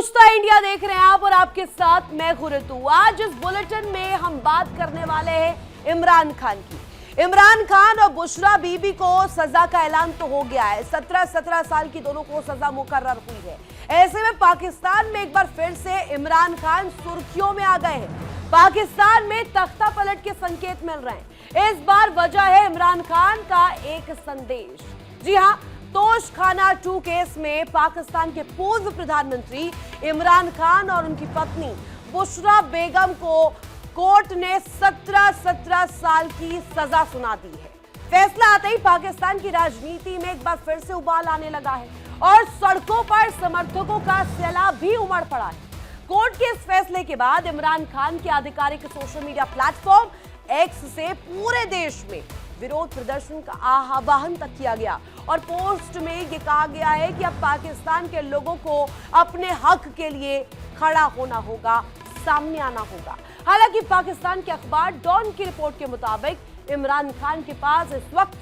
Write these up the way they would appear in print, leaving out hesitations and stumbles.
पूछता इंडिया देख रहे हैं आप और आपके साथ मैं खुरतू। आज इस बुलेटिन में हम बात करने वाले हैं इमरान खान की। इमरान खान और बुशरा बीबी को सजा का ऐलान तो हो गया है। 17 साल की दोनों को सजा मुकर्रर हुई है। ऐसे में पाकिस्तान में एक बार फिर से इमरान खान सुर्खियों में आ गए हैं। पाकिस्तान में तख्ता पलट के संकेत मिल रहे हैं। इस बार वजह है इमरान खान का एक संदेश। जी हां, तोशखाना 2 केस में पाकिस्तान के पूर्व प्रधानमंत्री इमरान खान और उनकी पत्नी बुशरा बेगम को कोर्ट ने 17 साल की सजा सुना दी है। फैसला आते ही पाकिस्तान की राजनीति में एक बार फिर से उबाल आने लगा है और सड़कों पर समर्थकों का सैलाब भी उमड़ पड़ा है। कोर्ट के इस फैसले के बाद इमरान खान के आधिकारिक सोशल मीडिया प्लेटफॉर्म एक्स से पूरे देश में विरोध प्रदर्शन का आह्वान तक किया गया और पोस्ट में ये कहा गया है कि अब पाकिस्तान के लोगों को अपने हक के लिए खड़ा होना होगा, सामने आना होगा। हालांकि पाकिस्तान के अखबार डॉन की रिपोर्ट के मुताबिक इमरान खान के पास इस वक्त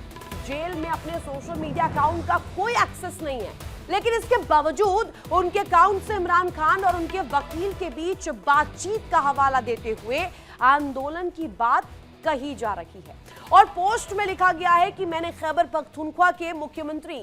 जेल में अपने सोशल मीडिया अकाउंट का कोई एक्सेस नहीं है, लेकिन इसके बावजूद उनके अकाउंट से इमरान खान और उनके वकील के बीच बातचीत का हवाला देते हुए आंदोलन की बात कही जा रही है। और पोस्ट में लिखा गया है कि मैंने खैबर पख्तूनख्वा के मुख्यमंत्री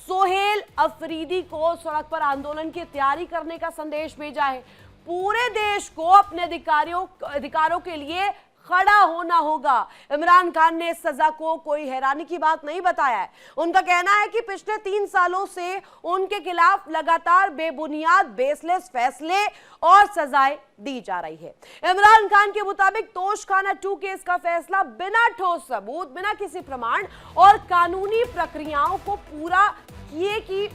सोहेल अफरीदी को सड़क पर आंदोलन की तैयारी करने का संदेश भेजा है। पूरे देश को अपने अधिकारों के लिए खड़ा होना होगा। इमरान खान ने इस सजा को कोई हैरानी की बात नहीं बताया है। उनका कहना है कि पिछले 3 सालों से उनके खिलाफ लगातार बेबुनियाद बेसलेस फैसले और सजाएं दी जा रही है। इमरान खान के मुताबिक तोशखाना 2 केस का फैसला बिना ठोस सबूत, बिना किसी प्रमाण और कानूनी प्रक्रियाओं को पूरा किए कि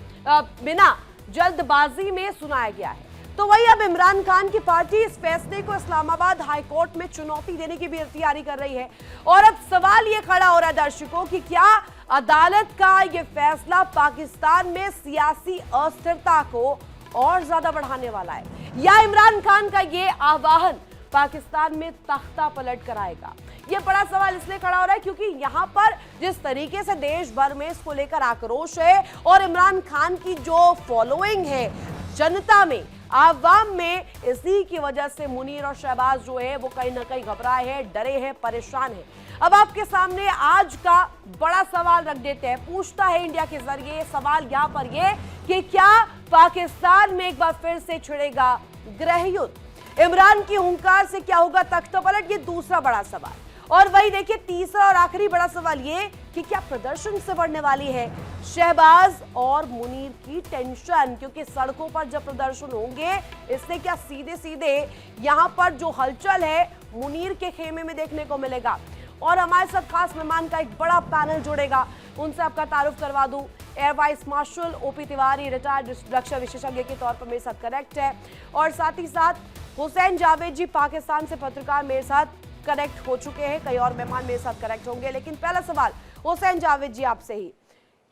बिना जल्दबाजी में सुनाया गया है। तो वही अब इमरान खान की पार्टी इस फैसले को इस्लामाबाद हाई कोर्ट में चुनौती देने की भी तैयारी कर रही है। और अब सवाल ये खड़ा हो रहा है दर्शकों कि क्या अदालत का ये फैसला पाकिस्तान में सियासी अस्थिरता को और ज्यादा बढ़ाने वाला है, या इमरान खान का ये आह्वान पाकिस्तान में तख्ता पलट कराएगा। ये बड़ा सवाल इसलिए खड़ा हो रहा है क्योंकि यहाँ पर जिस तरीके से देश भर में इसको लेकर आक्रोश है और इमरान खान की जो फॉलोइंग है जनता में, आवाम में, इसी की वजह से मुनीर और शहबाज जो है वो कहीं ना कहीं घबराए हैं, डरे हैं, परेशान हैं। अब आपके सामने आज का बड़ा सवाल रख देते हैं। पूछता है इंडिया के जरिए सवाल यहाँ पर ये कि क्या पाकिस्तान में एक बार फिर से छिड़ेगा गृह युद्ध? इमरान की हुंकार से क्या होगा तख्ता पलट? ये दूसरा बड़ा सवाल। और वही देखिए तीसरा और आखिरी बड़ा सवाल ये कि क्या प्रदर्शन से बढ़ने वाली है शहबाज और मुनीर की टेंशन? क्योंकि सड़कों पर जब प्रदर्शन होंगे इससे क्या सीधे सीधे यहाँ पर जो हलचल है मुनीर के खेमे में देखने को मिलेगा। और हमारे साथ खास मेहमान का एक बड़ा पैनल जुड़ेगा, उनसे आपका तारुफ करवा दूं। Air vice marshal OP Tiwari retired रक्षा विशेषज्ञ के तौर पर मेरे साथ कनेक्ट है और साथ ही साथ हुसैन जावेद जी पाकिस्तान से पत्रकार मेरे साथ कनेक्ट हो चुके हैं। कई और मेहमान मेरे साथ कनेक्ट होंगे, लेकिन पहला सवाल हुसैन जावेद जी आपसे ही,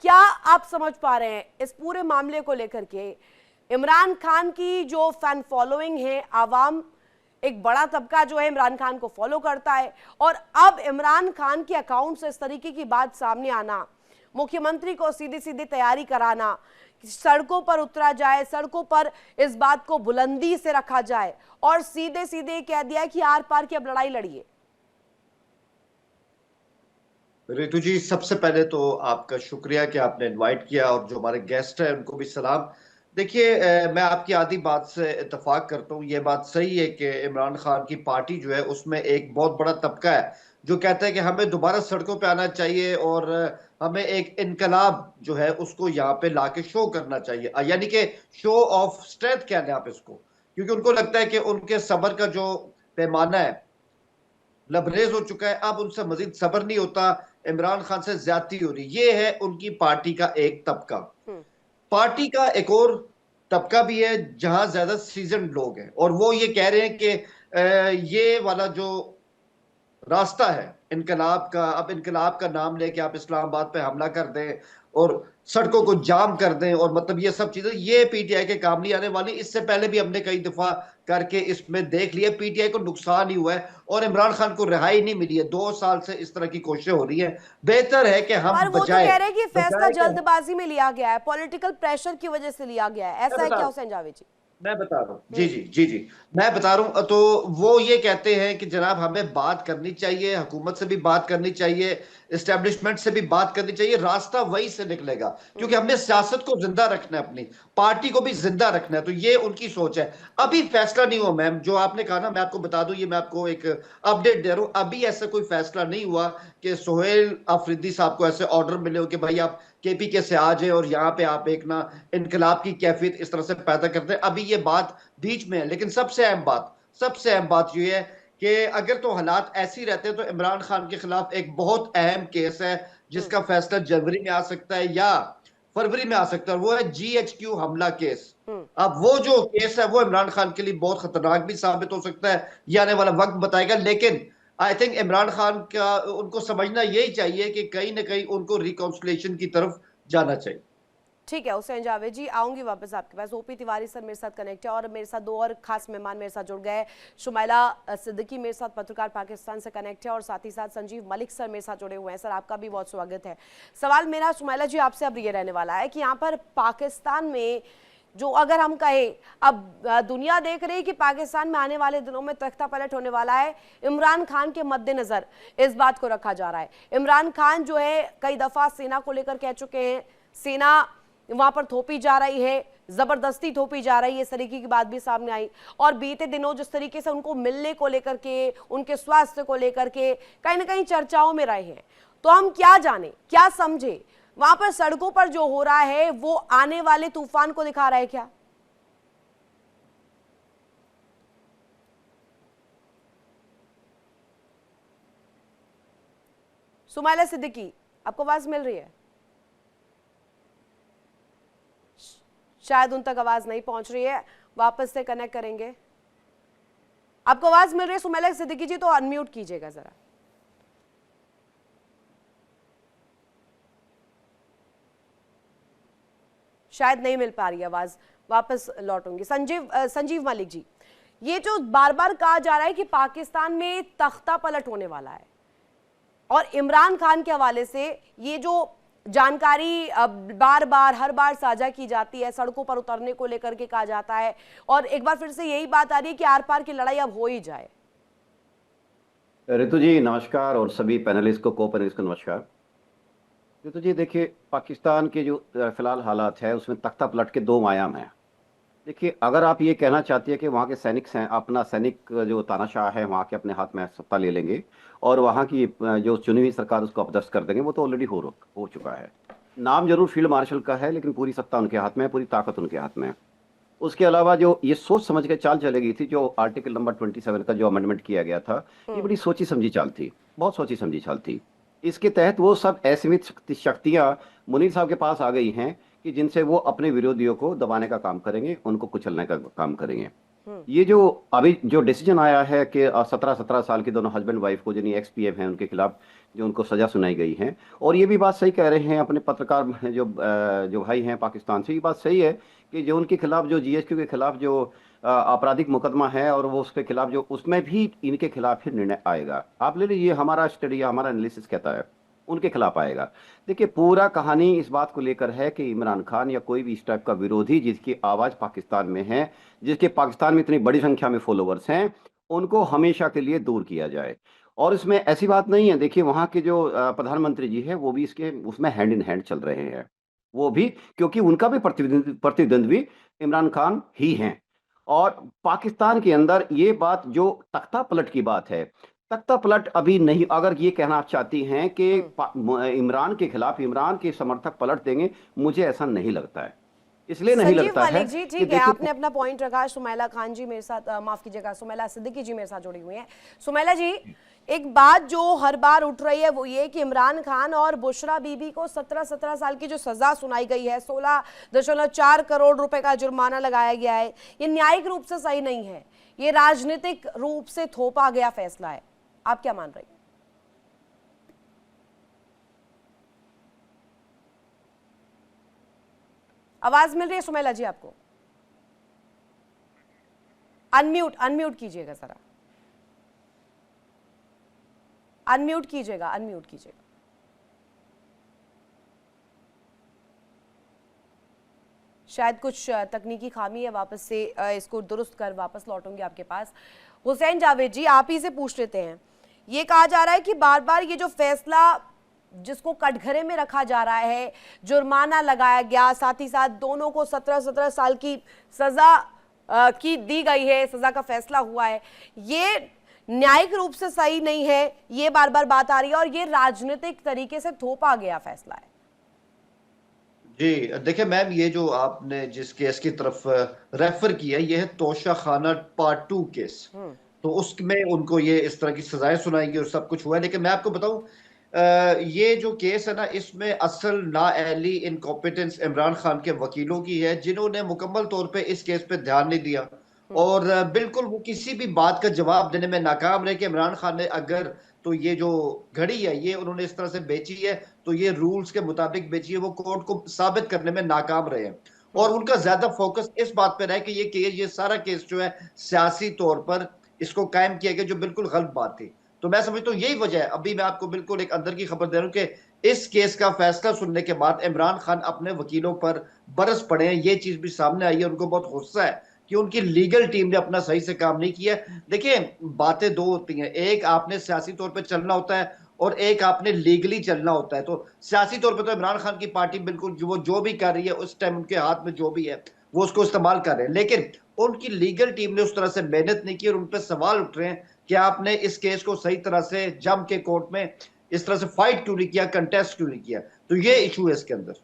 क्या आप समझ पा रहे हैं इस पूरे मामले को लेकर के इमरान खान की जो फैन फॉलोइंग है, आवाम एक बड़ा तबका जो है इमरान खान को फॉलो करता है और अब इमरान खान के अकाउंट से इस तरीके की बात सामने आना, मुख्यमंत्री को सीधी सीधी तैयारी कराना, सड़कों पर उतरा जाए, सड़कों पर इस बात को बुलंदी से रखा जाए और सीधे सीधे कह दिया कि आर पार की अब लड़ाई लड़िए। रितु जी, सबसे पहले तो आपका शुक्रिया कि आपने इनवाइट किया और जो हमारे गेस्ट हैं उनको भी सलाम। देखिए, मैं आपकी आधी बात से इत्तेफाक करता हूँ। ये बात सही है कि इमरान खान की पार्टी जो है उसमें एक बहुत बड़ा तबका है जो कहता है कि हमें दोबारा सड़कों पे आना चाहिए और हमें एक इनकलाब जो है उसको यहाँ पे लाके शो करना चाहिए, यानी कि शो ऑफ स्ट्रेंथ कहते हैं आप इसको, क्योंकि उनको लगता है कि उनके सब्र का जो पैमाना है लबरेज हो चुका है, अब उनसे मजीद सब्र नहीं होता, इमरान खान से ज्यादती हो रही। ये है उनकी पार्टी का एक तबका। पार्टी का एक और तबका भी है जहां ज्यादा सीजन लोग हैं और वो ये कह रहे हैं कि ये वाला जो रास्ता है इनकलाब का, अब इनकलाब का नाम लेके आप इस्लामाबाद पे हमला कर दें और सड़कों को जाम कर दें और मतलब ये सब चीजें, ये पीटीआई के काम नहीं आने वाली। इससे पहले भी हमने कई दफा करके इसमें देख लिया, पीटीआई को नुकसान ही हुआ है और इमरान खान को रिहाई नहीं मिली है। 2 साल से इस तरह की कोशिशें हो रही है। बेहतर है कि हम वो तो कह रहे हैं कि फैसला जल्दबाजी में लिया गया है, पॉलिटिकल प्रेशर की वजह से लिया गया है, ऐसा है क्या हुसैन जावेद जी? मैं बता रहा हूँ, जी जी जी जी, मैं बता रहा हूँ। तो वो ये कहते हैं कि जनाब हमें बात करनी चाहिए, हुकूमत से भी बात करनी चाहिए, इस्टेब्लिशमेंट से भी बात करनी चाहिए, रास्ता वही से निकलेगा, क्योंकि हमने सियासत को जिंदा रखना है, अपनी पार्टी को भी जिंदा रखना है। तो ये उनकी सोच है। अभी फैसला नहीं हुआ मैम, जो आपने कहा ना, मैं आपको बता दूं, ये मैं आपको एक अपडेट दे रहा हूं, अभी ऐसा कोई फैसला नहीं हुआ कि सोहेल अफरीदी साहब को ऐसे ऑर्डर मिले हो कि भाई आप केपीके से आ जाए और यहाँ पे आप एक ना इनकलाब की कैफियत इस तरह से पैदा करते हैं। अभी ये बात बीच में है। लेकिन सबसे अहम बात ये है कि अगर तो हालात ऐसे ही रहते हैं तो इमरान खान के खिलाफ एक बहुत अहम केस है, हम्म। जिसका फैसला जनवरी में आ सकता है या फरवरी में आ सकता है। वो है GHQ हमला केस। हम्म। अब वो जो केस है वो इमरान खान के लिए बहुत खतरनाक भी साबित हो सकता है, ये आने वाला वक्त बताएगा। लेकिन आई थिंक इमरान खान का उनको समझना यही चाहिए कि कहीं ना कहीं उनको रिकॉन्सिलेशन की तरफ जाना चाहिए। ठीक है हुसैन जावेद जी, आऊंगी वापस आपके पास। ओपी तिवारी सर मेरे साथ कनेक्ट है और मेरे साथ दो और खास मेहमान मेरे साथ जुड़ गए। शुमाइला सिद्दीकी मेरे साथ पत्रकार पाकिस्तान से कनेक्ट है और साथ ही साथ संजीव मलिक सर मेरे साथ जुड़े हुए हैं। सर आपका भी बहुत स्वागत है। सवाल मेरा शुमाइला जी आपसे अब ये रहने वाला है कि यहाँ पर पाकिस्तान में जो अगर हम कहें अब दुनिया देख रही है कि पाकिस्तान में आने वाले दिनों में तख्ता पलट होने वाला है, इमरान खान के मद्देनजर इस बात को रखा जा रहा है। इमरान खान जो है कई दफा सेना को लेकर कह चुके हैं, सेना वहां पर थोपी जा रही है, जबरदस्ती थोपी जा रही है, इस तरीके की बात भी सामने आई। और बीते दिनों जिस तरीके से उनको मिलने को लेकर के, उनके स्वास्थ्य को लेकर के कहीं ना कहीं चर्चाओं में रहे हैं, तो हम क्या जाने क्या समझे, वहां पर सड़कों पर जो हो रहा है वो आने वाले तूफान को दिखा रहा है क्या? सुमाइला सिद्दीकी, आपको आवाज मिल रही है? शायद उन तक आवाज नहीं पहुंच रही है, वापस से कनेक्ट करेंगे। आपको आवाज मिल रही है सुमाइला सिद्दीकी जी? तो अनम्यूट कीजिएगा जरा। शायद नहीं मिल पा रही आवाज, वापस लौटूंगी। संजीव मलिक जी, ये जो बार बार कहा जा रहा है कि पाकिस्तान में तख्ता पलट होने वाला है और इमरान खान के हवाले से ये जो जानकारी बार बार हर बार साझा की जाती है, सड़कों पर उतरने को लेकर के कहा जाता है और एक बार फिर से यही बात आ रही है कि आर पार की लड़ाई अब हो ही जाए। ऋतु जी नमस्कार, और सभी पैनलिस्ट को पैनलिस्ट को नमस्कार। ऋतु जी देखिए, पाकिस्तान के जो फिलहाल हालात है उसमें तख्ता पलट के दो आयाम हैं। देखिए, अगर आप ये कहना चाहती है कि वहाँ के सैनिक अपना सैनिक जो तानाशाह है वहाँ के अपने हाथ में सत्ता ले लेंगे और वहाँ की जो चुनी हुई सरकार उसको अपदस्थ कर देंगे, वो तो ऑलरेडी हो चुका है। नाम जरूर फील्ड मार्शल का है, लेकिन पूरी सत्ता उनके हाथ में है, पूरी ताकत उनके हाथ में है। उसके अलावा जो ये सोच समझ के चाल चली गई थी, जो आर्टिकल नंबर 27 का जो अमेंडमेंट किया गया था, ये बड़ी सोची समझी चाल थी, बहुत सोची समझी चाल थी। इसके तहत वो सब असीमित शक्तियां मुनीर साहब के पास आ गई हैं कि जिनसे वो अपने विरोधियों को दबाने का काम करेंगे, उनको कुचलने का काम करेंगे। ये जो अभी जो डिसीजन आया है कि 17-17 साल के दोनों हस्बैंड वाइफ को, जिन्हें XPF हैं उनके खिलाफ जो उनको सजा सुनाई गई है, और ये भी बात सही कह रहे हैं अपने पत्रकार जो भाई हैं पाकिस्तान से, ये बात सही है कि जो उनके खिलाफ जो GHQ के खिलाफ जो आपराधिक मुकदमा है और वो उसके खिलाफ जो, उसमें भी इनके खिलाफ ही निर्णय आएगा। आप ले लीजिए, हमारा स्टडी हमारा एनालिसिस कहता है उनके खिलाफ आएगा। देखिए, पूरा कहानी इस बात को लेकर है कि इमरान खान या कोई भी इस टाइप का विरोधी जिसकी आवाज पाकिस्तान में है, जिसके पाकिस्तान में इतनी बड़ी संख्या में फॉलोवर्स हैं, उनको हमेशा के लिए दूर किया जाए। और इसमें ऐसी बात नहीं है, देखिए वहाँ के जो प्रधानमंत्री जी है वो भी इसके उसमें हैंड इन हैंड चल रहे हैं, वो भी, क्योंकि उनका भी प्रतिद्वंद्वी इमरान खान ही हैं। और पाकिस्तान के अंदर ये बात जो तख्ता पलट की बात है, तख्ता पलट अभी नहीं। अगर ये कहना आप चाहती हैं कि इमरान के खिलाफ इमरान के समर्थक पलट देंगे, मुझे ऐसा नहीं लगता है। इसलिए नहीं संजीव लगता है मलिक जी, कि ठीक है, देखिए, आपने अपना पॉइंट रखा। सुमैला खान जी मेरे साथ माफ कीजिएगा, सुमैला सिद्दीकी जी मेरे साथ जुड़ी हुई हैं। सुमैला जी, एक बात जो हर बार उठ रही है वो ये कि इमरान खान और बुशरा बीबी को 17-17 साल की जो सजा सुनाई गई है, 16.4 करोड़ रुपए का जुर्माना लगाया गया है, ये न्यायिक रूप से सही नहीं है, ये राजनीतिक रूप से थोपा गया फैसला है। आप क्या मान रही हैं? आवाज मिल रही है सुमैला जी आपको? अनम्यूट कीजिएगा जरा, अनम्यूट कीजिएगा। शायद कुछ तकनीकी खामी है, वापस से इसको दुरुस्त कर वापस लौटूंगी आपके पास। हुसैन जावेद जी, आप ही से पूछ लेते हैं, ये कहा जा रहा है कि बार बार ये जो फैसला जिसको कटघरे में रखा जा रहा है, जुर्माना लगाया गया, साथ ही साथ दोनों को 17-17 साल की सजा की दी गई है, सजा का फैसला हुआ है, ये न्यायिक रूप से सही नहीं है, ये बार बार बात आ रही है, और ये राजनीतिक तरीके से थोपा गया फैसला है। जी देखिए मैम, ये जो आपने जिस केस की तरफ रेफर किया, ये है तोशा खाना पार्ट 2 केस। तो उसमें उनको ये इस तरह की सजाएं सुनाएंगी और सब कुछ हुआ है। लेकिन मैं आपको बताऊं, ये जो केस है ना, इसमें असल नाअहली इनकॉम्पिटेंस इमरान खान के वकीलों की है, जिन्होंने मुकम्मल तौर पे इस केस पे ध्यान नहीं दिया और बिल्कुल वो किसी भी बात का जवाब देने में नाकाम रहे कि इमरान खान ने अगर तो ये जो घड़ी है ये उन्होंने इस तरह से बेची है तो ये रूल्स के मुताबिक बेची है, वो कोर्ट को साबित करने में नाकाम रहे हैं। और उनका ज्यादा फोकस इस बात पर है कि ये सारा केस जो है सियासी तौर पर इसको कायम किया गया, जो बिल्कुल गलत बात थी। तो मैं समझता हूँ यही वजह है। अभी मैं आपको बिल्कुल एक अंदर की खबर दे रहा हूँ कि इस केस का फैसला सुनने के बाद इमरान खान अपने वकीलों पर बरस पड़े हैं। ये चीज भी सामने आई है, उनको बहुत गुस्सा है कि उनकी लीगल टीम ने अपना सही से काम नहीं किया। देखिए बातें दो होती हैं, एक आपने सियासी तौर पर चलना होता है और एक आपने लीगली चलना होता है। तो सियासी तौर पर तो इमरान खान की पार्टी बिल्कुल वो जो भी कर रही है उस टाइम उनके हाथ में जो भी है वो उसको इस्तेमाल कर रहे हैं, लेकिन उनकी लीगल टीम ने उस तरह से मेहनत नहीं की और उन पर सवाल उठ रहे हैं कि आपने इस केस को सही तरह से जम के कोर्ट में इस तरह से फाइट क्यों नहीं किया, कंटेस्ट क्यों नहीं किया। तो ये इशू है इसके अंदर।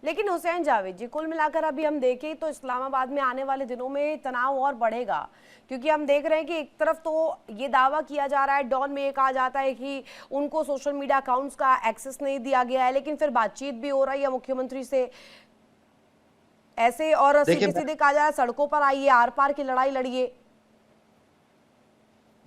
लेकिन हुसैन जावेद जी, कुल मिलाकर अभी हम देखें तो इस्लामाबाद में आने वाले दिनों में तनाव और बढ़ेगा, क्योंकि हम देख रहे हैं कि एक तरफ तो ये दावा किया जा रहा है, डॉन में ये कहा जाता है कि उनको सोशल मीडिया अकाउंट्स का एक्सेस नहीं दिया गया है, लेकिन फिर बातचीत भी हो रही है मुख्यमंत्री से ऐसे, और सीधे सीधे कहा जा रहा है सड़कों पर आइए, आर पार की लड़ाई लड़िए।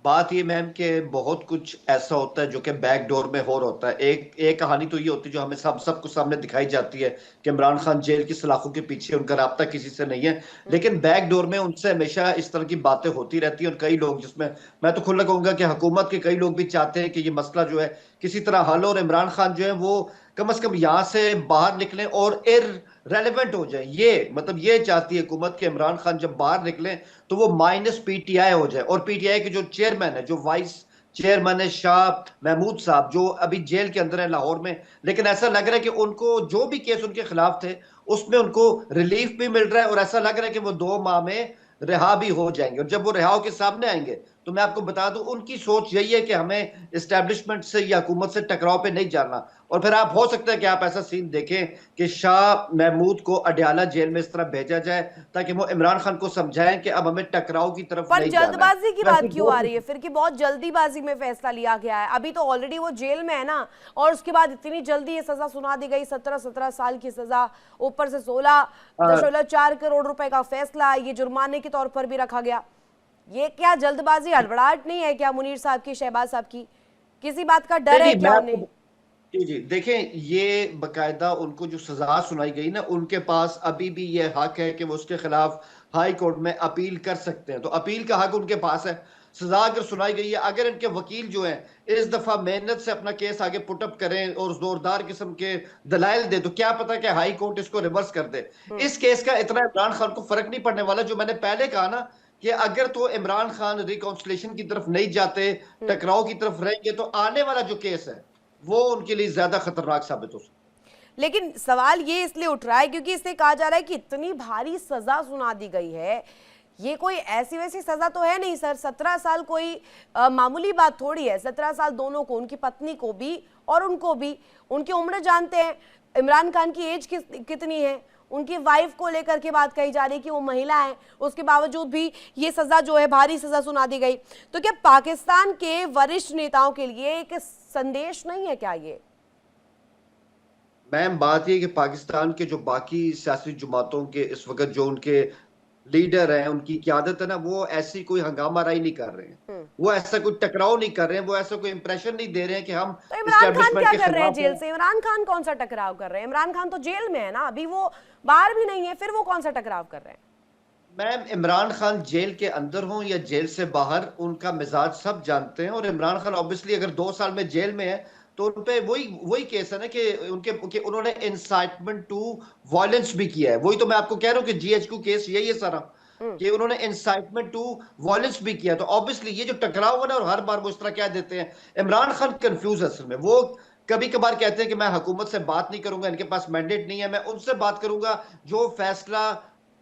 बात ये मैम कि बहुत कुछ ऐसा होता है जो कि बैकडोर में हो रहा होता है। एक कहानी तो ये होती है जो हमें सबको सामने दिखाई जाती है कि इमरान खान जेल की सलाखों के पीछे, उनका राब्ता किसी से नहीं है, लेकिन बैकडोर में उनसे हमेशा इस तरह की बातें होती रहती है। और कई लोग, जिसमें मैं तो खुला कहूंगा कि हुकूमत के कई लोग भी चाहते हैं कि ये मसला जो है किसी तरह हल हो और इमरान खान जो है वो कम से कम यहाँ से बाहर निकले और रेलेवेंट हो जाए। ये मतलब ये चाहती है हुकूमत कि इमरान खान जब बाहर निकले तो वो माइनस पीटीआई हो जाए। और पीटीआई के जो चेयरमैन है, जो वाइस चेयरमैन है शाह महमूद साहब, जो अभी जेल के अंदर है लाहौर में, लेकिन ऐसा लग रहा है कि उनको जो भी केस उनके खिलाफ थे उसमें उनको रिलीफ भी मिल रहा है और ऐसा लग रहा है कि वो 2 माह में रिहा भी हो जाएंगे। और जब वो रिहा के सामने आएंगे तो मैं आपको बता दूं उनकी सोच यही है कि हमें इस्टेब्लिशमेंट से या हुकूमत से टकराव पे नहीं जाना। और फिर आप हो सकता है कि आप ऐसा सीन देखें कि शाह महमूद को अडयाला जेल में इस तरह भेजा जाए ताकि वो इमरान खान को समझाएं कि अब हमें टकराव की तरफ पर नहीं जाना है। जल्दबाजी की बात क्यों आ रही है फिर कि बहुत जल्दीबाजी में फैसला लिया गया है? अभी तो ऑलरेडी वो जेल में है ना, और उसके बाद इतनी जल्दी ये सजा सुना दी गई, 17-17 साल की सजा, ऊपर से 16.4 करोड़ रुपए का फैसला ये जुर्माने के तौर पर भी रखा गया। ये क्या जल्दबाजी, हड़बड़ाहट नहीं है क्या मुनीर साहब की, शहबाज साहब की? किसी बात का डर है क्या उन्हें? जी देखें, ये बकायदा उनको जो सजा सुनाई गई ना, उनके पास अभी भी ये हक है कि वो उसके खिलाफ हाई कोर्ट में अपील कर सकते हैं। तो अपील का हक उनके पास है। सजा अगर सुनाई गई है, अगर इनके वकील जो हैं इस दफा मेहनत से अपना केस आगे पुटअप करें और जोरदार किस्म के दलाइल दे, तो क्या पता कि हाई कोर्ट इसको रिवर्स कर दे। इस केस का इतना इमरान खान को फर्क नहीं पड़ने वाला। जो मैंने पहले कहा ना कि अगर तो इमरान खान रिकॉन्सिलेशन की तरफ नहीं जाते, टकराव की तरफ रहेंगे, तो आने वाला जो केस है वो उनके लिए ज्यादा खतरनाक साबित हो सकता। लेकिन सवाल ये इसलिए उठ रहा है क्योंकि इससे कहा जा रहा है कि इतनी भारी सजा सुना दी गई है, ये कोई ऐसी वैसी सजा तो है नहीं सर। 17 साल कोई मामूली बात थोड़ी है। 17 साल दोनों को, उनकी पत्नी को भी और उनको भी, उनकी उम्र जानते हैं, इमरान खान की एज कितनी है, उनकी वाइफ को लेकर के बात कही जा रही कि वो महिला है, उसके बावजूद भी ये सजा जो है भारी सजा सुना दी गई। तो क्या पाकिस्तान के वरिष्ठ नेताओं के लिए एक संदेश नहीं है क्या ये? मैम बात ये कि पाकिस्तान के जो बाकी सियासी जमातों के इस वक्त जो उनके लीडर हैं, उनकी क़यादत है ना, वो ऐसी कोई हंगामा राई नहीं कर रहे हैं, वो ऐसा कोई टकराव नहीं कर रहे हैं, वो ऐसा कोई इंप्रेशन नहीं दे रहे हैं कि हम तो इमरान खान क्या कर रहे हैं जेल से? इमरान खान कौन सा टकराव कर रहे हैं? इमरान खान तो जेल में है ना, अभी वो बाहर भी नहीं है, फिर वो कौन सा टकराव कर रहे हैं? मैम इमरान खान जेल के अंदर हो या जेल से बाहर, उनका मिजाज सब जानते हैं। और इमरान खान ऑब्वियसली अगर 2 साल में जेल में है तो उन पे वही वही केस है ना कि उन्होंने इंसाइटमेंट टू वायलेंस भी किया है। वही तो मैं आपको कह रहा हूँ कि जीएचक्यू केस यही है सारा, कि उन्होंने इंसाइटमेंट टू वायलेंस भी किया। तो ऑब्वियसली ये जो टकराव है ना, और हर बार वो इस तरह क्या देते हैं, इमरान खान कंफ्यूज है असल में। वो कभी कभार कहते हैं कि मैं हुकूमत से बात नहीं करूंगा, इनके पास मैंडेट नहीं है, मैं उनसे बात करूंगा जो फैसला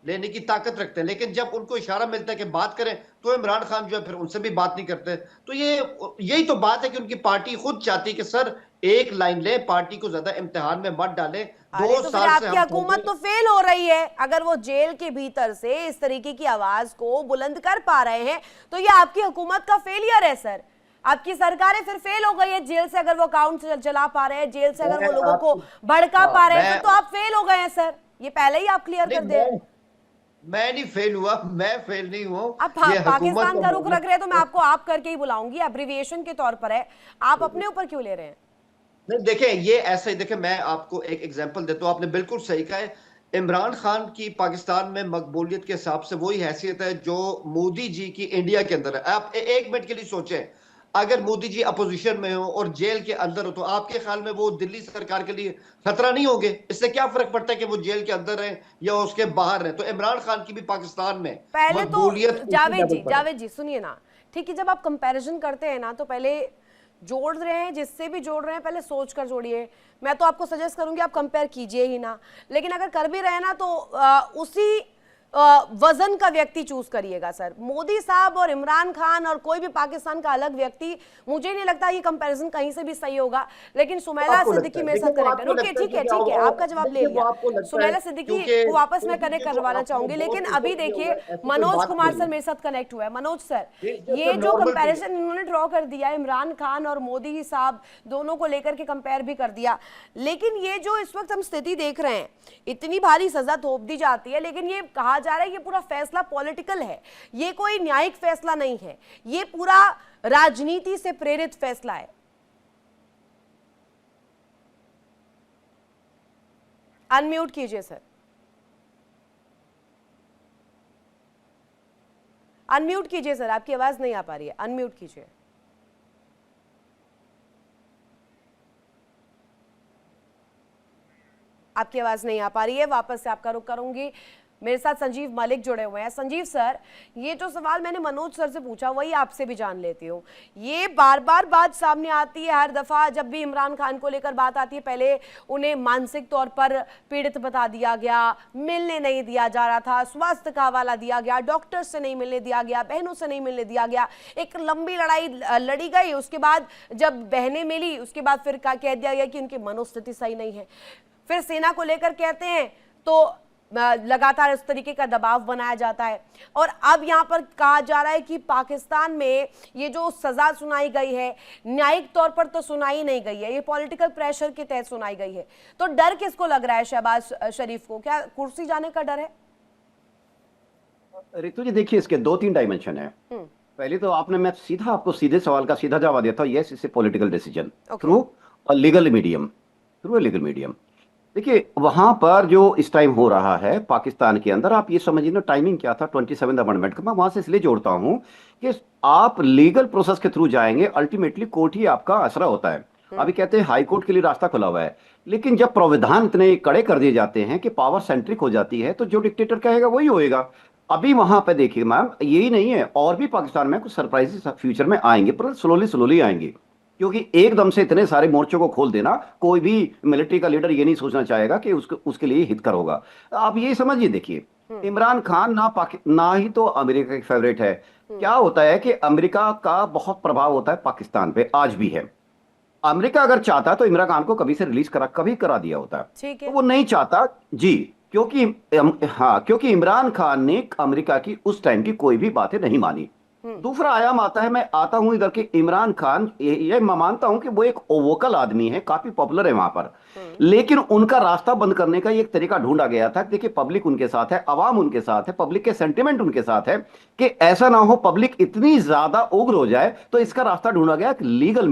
लेने की ताकत रखते हैं। लेकिन जब उनको इशारा मिलता है कि बात करें, तो इमरान खान जो है फिर उनसे भी बात नहीं करते। तो यही तो बात है कि उनकी पार्टी खुद चाहती है कि सर एक लाइन ले, पार्टी को ज्यादा इम्तिहान में मत डालें। अरे तो फिर आपकी हुकूमत तो फेल हो रही है। अगर वो जेल के भीतर से इस तरीके की आवाज को बुलंद कर पा रहे हैं तो ये आपकी हुकूमत का फेलियर है सर। आपकी सरकारें फिर फेल हो गई है। जेल से अगर वो अकाउंट चला पा रहे हैं, जेल से अगर वो लोगों को भड़का पा रहे हैं, तो आप फेल हो गए हैं सर। ये पहले ही आप क्लियर कर दें। मैं नहीं फेल हुआ, मैं फेल नहीं हुआ। आप पाकिस्तान का रुख रख रहे हैं तो मैं आपको आप करके ही बुलाऊंगी, एब्रिविएशन के तौर पर है। आप अपने ऊपर क्यों ले रहे हैं? नहीं देखें, ये ऐसा ही देखें, मैं आपको एक एग्जांपल देता हूं। आपने बिल्कुल सही कहा है। इमरान खान की पाकिस्तान में मकबूलियत के हिसाब से वही हैसियत है जो मोदी जी की इंडिया के अंदर है। आप एक मिनट के लिए सोचें, अगर मोदी जी अपोजिशन में हो और जेल के अंदर हो, तो आपके ख्याल में वो दिल्ली सरकार के लिए खतरा नहीं होंगे? इससे क्या फर्क पड़ता है कि वो जेल के अंदर रहे या उसके बाहर रहे? तो इमरान खान की भी पाकिस्तान में पहले तो मकबूलियत जावेद जी सुनिए ना, ठीक है, जब आप कंपैरिजन करते हैं ना तो पहले जोड़ रहे हैं, जिससे भी जोड़ रहे हैं पहले सोच कर जोड़िए। मैं तो आपको सजेस्ट करूंगी आप कंपेयर कीजिए ही ना, लेकिन अगर कर भी रहे ना तो उसी वजन का व्यक्ति चूज करिएगा सर। मोदी साहब और इमरान खान और कोई भी पाकिस्तान का अलग व्यक्ति, मुझे नहीं लगता ये कंपैरिजन कहीं से भी सही होगा। लेकिन सुमैला सिद्दीकी मेरे साथ कनेक्ट है। ओके ठीक है, आपका जवाब ले लिया। सुमैला सिद्दीकी को वापस मैं कनेक्ट करवाना चाहूंगी, लेकिन अभी देखिए मनोज कुमार सर मेरे साथ कनेक्ट हुआ है। मनोज सर, ये जो कंपैरिजन इन्होंने ड्रॉ कर दिया इमरान खान और मोदी साहब दोनों को लेकर के कंपेयर भी कर दिया, लेकिन ये जो इस वक्त हम स्थिति देख रहे हैं, इतनी भारी सजा थोप दी जाती है, लेकिन ये कहा जा रहा है ये पूरा फैसला पॉलिटिकल है, ये कोई न्यायिक फैसला नहीं है, ये पूरा राजनीति से प्रेरित फैसला है। अनम्यूट कीजिए सर, अनम्यूट कीजिए सर, आपकी आवाज नहीं आ पा रही है, अनम्यूट कीजिए। आपकी आवाज नहीं आ पा रही है, वापस से आपका रुख करूंगी। मेरे साथ संजीव मलिक जुड़े हुए हैं। संजीव सर, ये जो सवाल मैंने मनोज सर से पूछा वही आपसे भी जान लेती हूँ। ये बार बार बात सामने आती है, हर दफा जब भी इमरान खान को लेकर बात आती है, पहले उन्हें मानसिक तौर पर पीड़ित बता दिया गया, मिलने नहीं दिया जा रहा था, स्वास्थ्य का हवाला दिया गया, डॉक्टर से नहीं मिलने दिया गया, बहनों से नहीं मिलने दिया गया, एक लंबी लड़ाई लड़ी गई। उसके बाद जब बहनें मिली उसके बाद फिर कह दिया गया कि उनकी मनोस्थिति सही नहीं है। फिर सेना को लेकर कहते हैं तो लगातार इस तरीके का दबाव बनाया जाता है। और अब यहां पर कहा जा रहा है कि पाकिस्तान में ये जो सजा सुनाई गई है न्यायिक तौर पर तो सुनाई नहीं गई है, ये पॉलिटिकल प्रेशर के तहत सुनाई गई है। तो डर किसको लग रहा है? शहबाज शरीफ को? क्या कुर्सी जाने का डर है? रितु जी देखिए, इसके 2-3 डायमेंशन है। पहले तो मैं सीधा आपको सीधे सवाल का सीधा जवाब देता हूँ, yes it's a political decision through a legal medium. देखिए वहां पर जो इस टाइम हो रहा है पाकिस्तान के अंदर, आप ये समझिए ना टाइमिंग क्या था 27 अमेंडमेंट का। मैं वहां से इसलिए जोड़ता हूं कि आप लीगल प्रोसेस के थ्रू जाएंगे, अल्टीमेटली कोर्ट ही आपका आसरा होता है। अभी कहते हैं हाई कोर्ट के लिए रास्ता खुला हुआ है, लेकिन जब प्रावधान इतने कड़े कर दिए जाते हैं कि पावर सेंट्रिक हो जाती है, तो जो डिक्टेटर कहेगा वही होएगा। अभी वहां पे देखिए मैम, यही नहीं है, और भी पाकिस्तान में कुछ सरप्राइजेस फ्यूचर में आएंगे, पर स्लोली आएंगे, क्योंकि एकदम से इतने सारे मोर्चों को खोल देना, कोई भी मिलिट्री का लीडर ये नहीं सोचना चाहेगा कि उसके लिए हितकर होगा। आप ये समझिए, देखिए इमरान खान ना ही तो अमेरिका का फेवरेट है। क्या होता है कि अमेरिका का बहुत प्रभाव होता है पाकिस्तान पे, आज भी है। अमेरिका अगर चाहता तो इमरान खान को कभी से रिलीज कभी करा दिया होता, तो वो नहीं चाहता जी, क्योंकि इमरान खान ने अमेरिका की उस टाइम की कोई भी बातें नहीं मानी। दूसरा आयाम आता है, मैं आता हूं इधर के इमरान खान, ये मैं मानता हूं कि वो एक वोकल आदमी है, काफी पॉपुलर है वहां पर, लेकिन उनका रास्ता बंद करने का एक तरीका ढूंढा गया था। देखिए पब्लिक उनके साथ है, अवाम उनके साथ है, पब्लिक के सेंटिमेंट उनके साथ है, कि ऐसा ना हो पब्लिक इतनी ज्यादा उग्र हो जाए, तो इसका रास्ता ढूंढा गया लीगल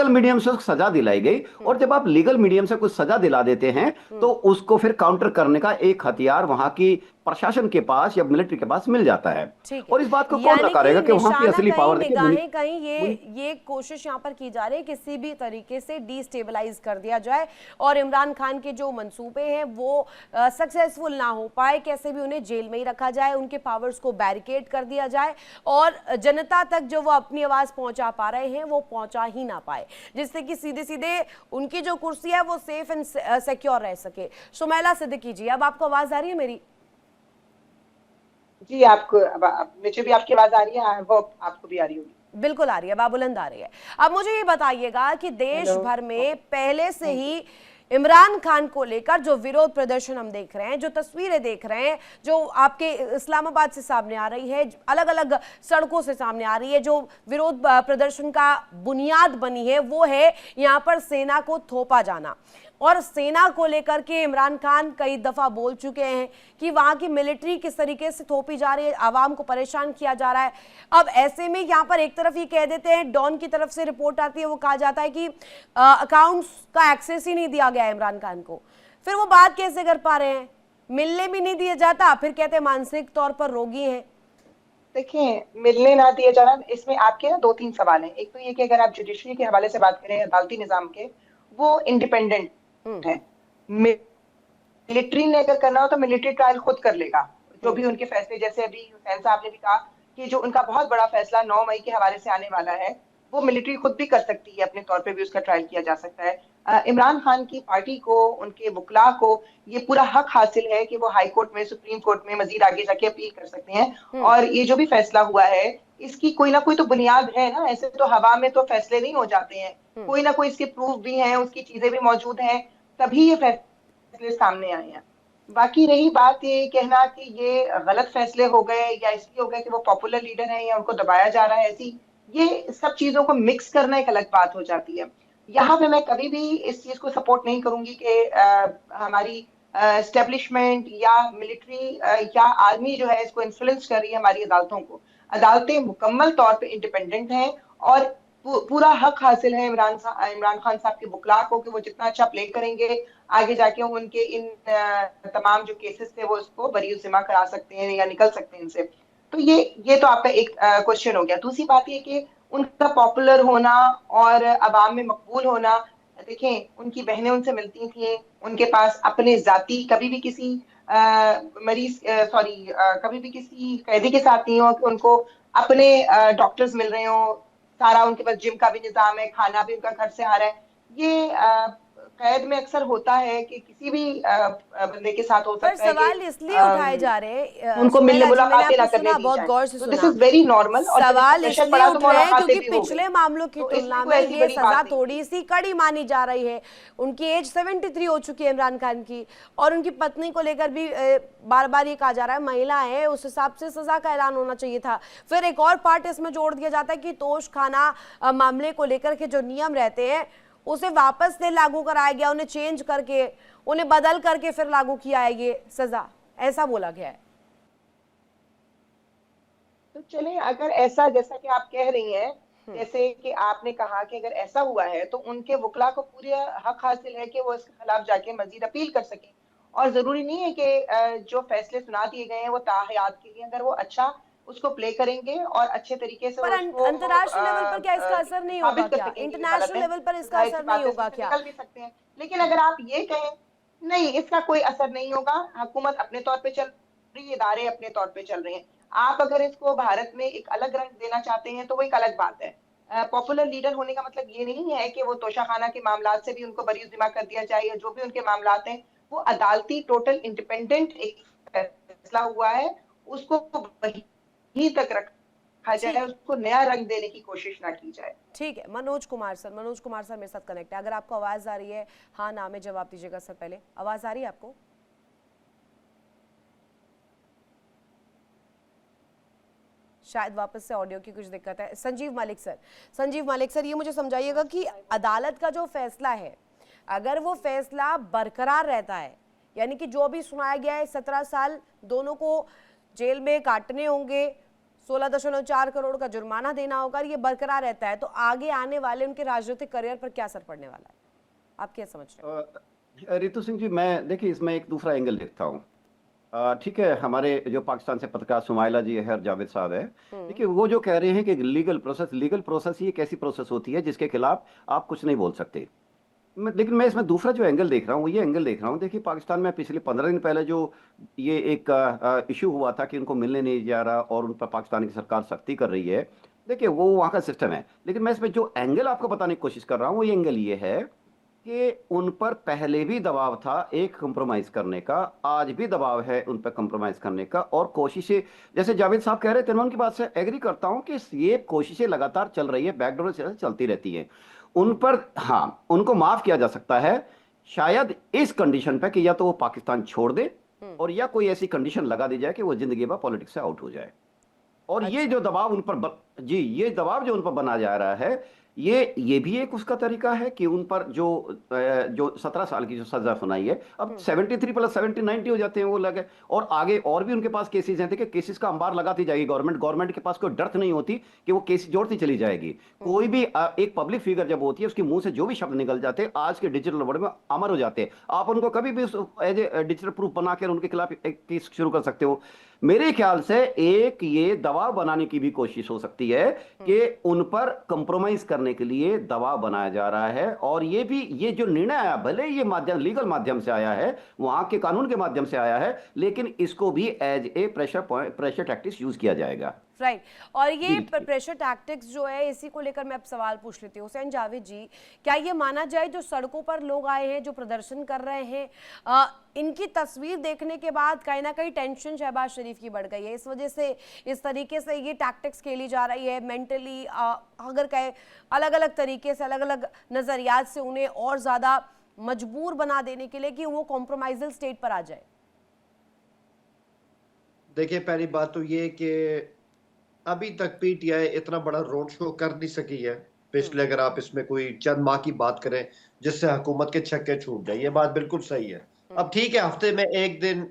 मीडियम से सजा दिलाई गई। और जब आप लीगल मीडियम से कुछ सजा दिला देते हैं तो उसको फिर काउंटर करने का एक हथियार वहां की प्रशासन के पास या मिलिट्री के पास मिल जाता है। ठीक है। और इस बात को कौन यानी नकारेगा कि वहां की निशाना असली कहीं, पावर देखिए निगाहें कहीं ये कोशिश यहाँ पर की जा रही है किसी भी तरीके से डिस्टेबलाइज कर दिया जाए और इमरान खान के जो मंसूबे हैं वो सक्सेसफुल ना हो पाए, कैसे भी उन्हें जेल में ही रखा जाए, उनके पावर्स को बैरिकेड कर दिया जाए और जनता तक जो वो अपनी आवाज पहुंचा पा रहे हैं वो पहुंचा ही ना पाए, जिससे कि सीधे सीधे उनकी जो कुर्सी है वो सेफ एंड सिक्योर रह सके। सुमैला सिद्दीकी जी, अब आपको आवाज आ रही है मेरी? जी, आपको मुझे भी आपकी आवाज आ रही है, आई होप आपको भी आ रही होगी। बिल्कुल आ रही है, बाबुलंद आ रही है। अब मुझे ये बताइएगा कि देश भर में पहले से ही इमरान खान को लेकर जो विरोध प्रदर्शन हम देख रहे हैं, जो तस्वीरें देख रहे हैं, जो आपके इस्लामाबाद से सामने आ रही है, अलग अलग सड़कों से सामने आ रही है, जो विरोध प्रदर्शन का बुनियाद बनी है वो है यहाँ पर सेना को थोपा जाना। और सेना को लेकर के इमरान खान कई दफा बोल चुके हैं कि वहां की मिलिट्री किस तरीके से थोपी जा रही है, आवाम को परेशान किया जा रहा है। अब ऐसे में यहाँ पर एक तरफ ये कह देते हैं, डॉन की तरफ से रिपोर्ट आती है, वो कहा जाता है कि अकाउंट्स का एक्सेस ही नहीं दिया गया इमरान खान को। फिर वो बात कैसे कर पा रहे हैं? मिलने भी नहीं दिया जाता, फिर कहते हैं मानसिक तौर पर रोगी हैं। देखिए, मिलने ना दिया जाना, इसमें आपके ना 2-3 सवाल हैं। एक तो ये कि अगर आप जुडिशरी के हवाले से बात करें, अदालती निजाम के, वो इंडिपेंडेंट है। मिलिट्री ने अगर करना हो तो मिलिट्री ट्रायल खुद कर लेगा, जो भी उनके फैसले, जैसे अभी हुसैन साहब ने भी कहा कि जो उनका बहुत बड़ा फैसला 9 मई के हवाले से आने वाला है, वो मिलिट्री खुद भी कर सकती है, अपने तौर पे भी उसका ट्रायल किया जा सकता है। इमरान खान की पार्टी को, उनके वकला को ये पूरा हक हासिल है कि वो हाई कोर्ट में, सुप्रीम कोर्ट में मजीद आगे जाके अपील कर सकते हैं। और ये जो भी फैसला हुआ है इसकी कोई ना कोई तो बुनियाद है ना, ऐसे तो हवा में तो फैसले नहीं हो जाते हैं, कोई ना कोई इसके प्रूफ भी हैं, उसकी चीजें भी मौजूद हैं, तभी ये फैसले सामने आए हैं। बाकी रही बात ये कहना कि ये गलत फैसले हो गए या इसलिए हो गए कि वो पॉपुलर लीडर हैं या उनको दबाया जा रहा है, ऐसी ये सब चीजों को मिक्स करना एक अलग बात हो जाती है। यहाँ पे मैं कभी भी इस चीज को सपोर्ट नहीं करूंगी कि हमारी एस्टेब्लिशमेंट या मिलिट्री या आर्मी जो है इसको इन्फ्लुएंस कर रही है हमारी अदालतों को। अदालतें मुकम्मल तौर पे इंडिपेंडेंट हैं और पूरा हक हासिल है इमरान खान साहब के वकला को कि वो जितना अच्छा प्ले करेंगे, आगे जाके उनके इन तमाम जो केसेस थे वो उसको बरी जिम्मा करा सकते हैं या निकल सकते हैं इनसे। तो ये तो आपका एक क्वेश्चन हो गया। दूसरी बात ये कि उनका पॉपुलर होना और अवाम में मकबूल होना, देखें उनकी बहनें उनसे मिलती थी, उनके पास अपने जाती कभी भी किसी कभी भी किसी कैदी के साथ नहीं हो कि उनको अपने डॉक्टर्स मिल रहे हो, सारा उनके पास जिम का भी निजाम है, खाना भी उनका घर से आ रहा है। ये कैद में अक्सर होता है कि किसी भी बंदे के साथ हो सकता है। सवाल इसलिए उठाए जा रहे हैं, उनको मिलने मुलाकातें ना करने दी बहुत जाए। गौर से तो सुना, दिस इज वेरी नॉर्मल। सवाल इसलिए उठ रहे हैं क्योंकि पिछले मामलों की तो तुलना में ये सजा थोड़ी सी कड़ी मानी जा रही है। उनकी एज 73 हो चुकी है इमरान खान की, और उनकी पत्नी को लेकर भी बार बार ये कहा जा रहा है महिला है, उस हिसाब से सजा का ऐलान होना चाहिए था। फिर एक और पार्ट इसमें जोड़ दिया जाता है कि तोश खाना मामले को लेकर के जो नियम रहते हैं उसे वापस से लागू कराया गया, उन्हें चेंज करके, उन्हें बदल करके फिर लागू किया है ये सजा, ऐसा बोला गया है। तो चले, अगर ऐसा जैसा कि आप कह रही हैं, जैसे कि आपने कहा कि अगर ऐसा हुआ है तो उनके वकला को पूरे हक हासिल है कि वो इसके खिलाफ जाके मजीद अपील कर सकें। और जरूरी नहीं है कि जो फैसले सुना दिए गए हैं वो ताहयात के लिए, अगर वो अच्छा उसको प्ले करेंगे और अच्छे तरीके से पर अंतर्राष्ट्रीय लेवल पर क्या इसका असर नहीं होगा क्या? इंटरनेशनल लेवल पर इसका असर नहीं होगा क्या? निकल भी सकते हैं, लेकिन अगर आप ये कहें नहीं इसका कोई असर नहीं होगा, हुकूमत अपने तौर पे चल रही, इदारे अपने तौर पे चल रहे हैं, आप अगर इसको भारत में एक अलग रंग देना चाहते हैं तो वो एक अलग बात है। पॉपुलर लीडर होने का मतलब ये नहीं है कि वो तोशाखाना के मामला से भी उनको बरी जिम्मा कर दिया जाए, या जो भी उनके मामला हैं वो अदालती टोटल इंडिपेंडेंट एक फैसला हुआ है, उसको वहीं तक रखा जाए, उसको नया रंग देने की कोशिश ना की जाए। ठीक है, मनोज कुमार सर मेरे साथ कनेक्ट है। अगर आपको आवाज आ रही है, हाँ नाम में जवाब दीजिएगा सर। पहले आवाज आ रही है आपको? शायद वापस से ऑडियो की कुछ दिक्कत है। संजीव मालिक सर, ये मुझे समझाइएगा कि अदालत का जो फैसला है, अगर वो फैसला बरकरार रहता है, यानी कि जो भी सुनाया गया है 17 साल दोनों को जेल में काटने होंगे, 16.4 करोड़ का जुर्माना देना होगा, ये बरकरार रहता है, तो आगे आने वाले उनके राजनीतिक करियर पर क्या असर पड़ने वाला है? आप क्या समझ रहे हैं? रितु सिंह जी, मैं देखिए इसमें एक दूसरा एंगल देखता हूँ ठीक है, हमारे जो पाकिस्तान से पत्रकार सुमाइला जी है और जावेद साहब है, हम्म। देखिए वो जो कह रहे हैं कि लीगल प्रोसेस ही एक ऐसी प्रोसेस होती है जिसके खिलाफ आप कुछ नहीं बोल सकते। लेकिन मैं इसमें दूसरा जो एंगल देख रहा हूँ, वो ये एंगल देख रहा हूँ, देखिए पाकिस्तान में पिछले 15 दिन पहले जो ये एक इशू हुआ था कि उनको मिलने नहीं जा रहा और उन पर पाकिस्तान की सरकार सख्ती कर रही है, देखिए वो वहाँ का सिस्टम है। लेकिन मैं इसमें जो एंगल आपको बताने की कोशिश कर रहा हूँ वो ये एंगल ये है कि उन पर पहले भी दबाव था एक कंप्रोमाइज करने का, आज भी दबाव है उन पर कंप्रोमाइज करने का, और कोशिशें, जैसे जावेद साहब कह रहे थे, मैं उनकी बात से एग्री करता हूं कि ये कोशिशें लगातार चल रही है, बैकडोर से चलती रहती है। उन पर हाँ, उनको माफ किया जा सकता है शायद इस कंडीशन पे कि या तो वो पाकिस्तान छोड़ दे और या कोई ऐसी कंडीशन लगा दी जाए कि वो जिंदगी भर पॉलिटिक्स से आउट हो जाए। और ये अच्छा। जो दबाव उन पर जी, ये दबाव जो उन पर बना जा रहा है, ये भी एक उसका तरीका है कि उन पर जो 17 साल की जो सजा सुनाई है, अब 73 प्लस 70 90 हो जाते हैं वो लगे, और आगे और भी उनके पास केसेस हैं। देखिए केसेस का अंबार लगाती जाएगी गवर्नमेंट के पास कोई डर नहीं होती कि वो केस जोड़ती चली जाएगी। कोई भी एक पब्लिक फिगर जब होती है, उसके मुंह से जो भी शब्द निकल जाते हैं आज के डिजिटल वर्ल्ड में अमर हो जाते हैं। आप उनको कभी भी एज ए डिजिटल प्रूफ बनाकर उनके खिलाफ एक केस शुरू कर सकते हो। मेरे ख्याल से एक ये दबाव बनाने की भी कोशिश हो सकती है कि उन पर कंप्रोमाइज करने के लिए दबाव बनाया जा रहा है, और ये जो निर्णय आया, भले ये माध्यम लीगल माध्यम से आया है, वहां के कानून के माध्यम से आया है, लेकिन इसको भी as a pressure tactics use किया जाएगा। राइट। और ये जी, जी। प्रेशर टैक्टिक्स जो है, इसी को लेकर मैं अब सवाल पूछ लेती हूँ हुसैन जावेद जी, क्या ये माना जाए जो सड़कों पर लोग आए हैं, जो प्रदर्शन कर रहे हैं, इनकी तस्वीर देखने के बाद कहीं ना कहीं टेंशन शहबाज शरीफ की बढ़ गई है, इस वजह से इस तरीके से ये टैक्टिक्स खेली जा रही है मेंटली, अगर कहे अलग अलग तरीके से, अलग अलग नजरियात से उन्हें और ज्यादा मजबूर बना देने के लिए कि वो कॉम्प्रोमाइजल स्टेट पर आ जाए? देखिए, पहली बात तो ये कि अभी तक पीटीआई इतना बड़ा रोड शो कर नहीं सकी है पिछले, अगर आप इसमें कोई चंद माह की बात करें जिससे हुकूमत के छक्के छूट जाए, ये बात बिल्कुल सही है। अब ठीक है, हफ्ते में एक दिन,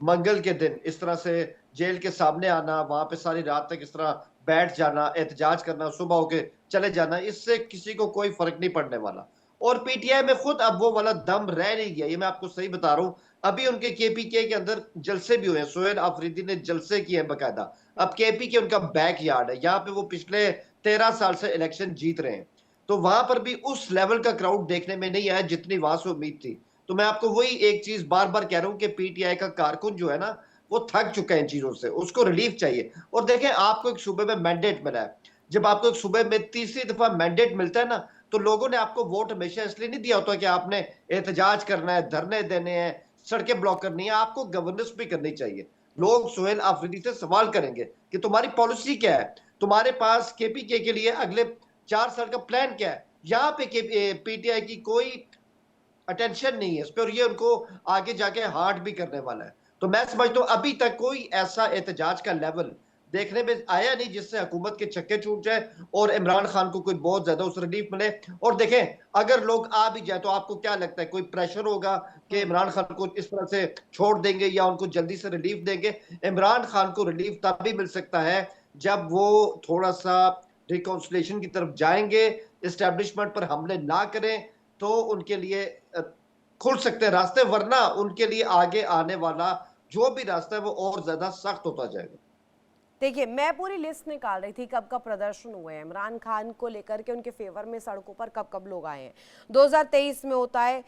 मंगल के दिन इस तरह से जेल के सामने आना, वहां पे सारी रात तक इस तरह बैठ जाना, एहतजाज करना, सुबह होके चले जाना, इससे किसी को कोई फर्क नहीं पड़ने वाला। और पीटीआई में खुद अब वो वाला दम रह नहीं गया, ये मैं आपको सही बता रहा हूँ। अभी उनके केपीके के अंदर जलसे भी हुए हैं, सोहेल आफरीदी ने जलसे किए हैं बाकायदा। अब केपीके उनका बैक यार्ड है, यहाँ पे वो पिछले 13 साल से इलेक्शन जीत रहे हैं, तो वहां पर भी उस लेवल का क्राउड देखने में नहीं आया जितनी वहां से उम्मीद थी। तो मैं आपको वही एक चीज बार बार कह रहा हूं कि पीटीआई का कारकुन जो है ना, वो थक चुका है इन चीजों से, उसको रिलीफ चाहिए। और देखें, आपको एक सूबे में मैंडेट मिला है, जब आपको एक सूबे में तीसरी दफा मैंडेट मिलता है ना, तो लोगों ने आपको वोट हमेशा इसलिए नहीं दिया होता कि आपने एहतजाज करना है, धरने देने हैं, सड़कें ब्लॉक करनी है, आपको गवर्नेंस भी करनी चाहिए। लोग सोहेल आफरीदी से सवाल करेंगे कि तुम्हारी पॉलिसी क्या है, तुम्हारे पास केपीके के लिए अगले 4 साल का प्लान क्या है। यहाँ पे पीटीआई की कोई अटेंशन नहीं है इस पे, और ये उनको आगे जाके हार्ट भी करने वाला है। तो मैं समझता हूँ अभी तक कोई ऐसा एहतजाज का लेवल देखने में आया नहीं जिससे हुकूमत के छक्के छूट जाए और इमरान खान को कोई बहुत ज्यादा उस रिलीफ मिले। और देखें, अगर लोग आ भी जाए तो आपको क्या लगता है कोई प्रेशर होगा कि इमरान खान को इस तरह से छोड़ देंगे या उनको जल्दी से रिलीफ देंगे? इमरान खान को रिलीफ तब भी मिल सकता है जब वो थोड़ा सा रिकॉन्सिलेशन की तरफ जाएंगे, इस्टेब्लिशमेंट पर हमले ना करें, तो उनके लिए खुल सकते हैं रास्ते, वरना उनके लिए आगे आने वाला जो भी रास्ता है वो और ज्यादा सख्त होता जाएगा। देखिए, मैं पूरी लिस्ट निकाल रही थी कब कब प्रदर्शन हुए हैं इमरान खान को लेकर के, उनके फेवर में सड़कों पर कब कब लोग आए हैं। 2023 में होता है,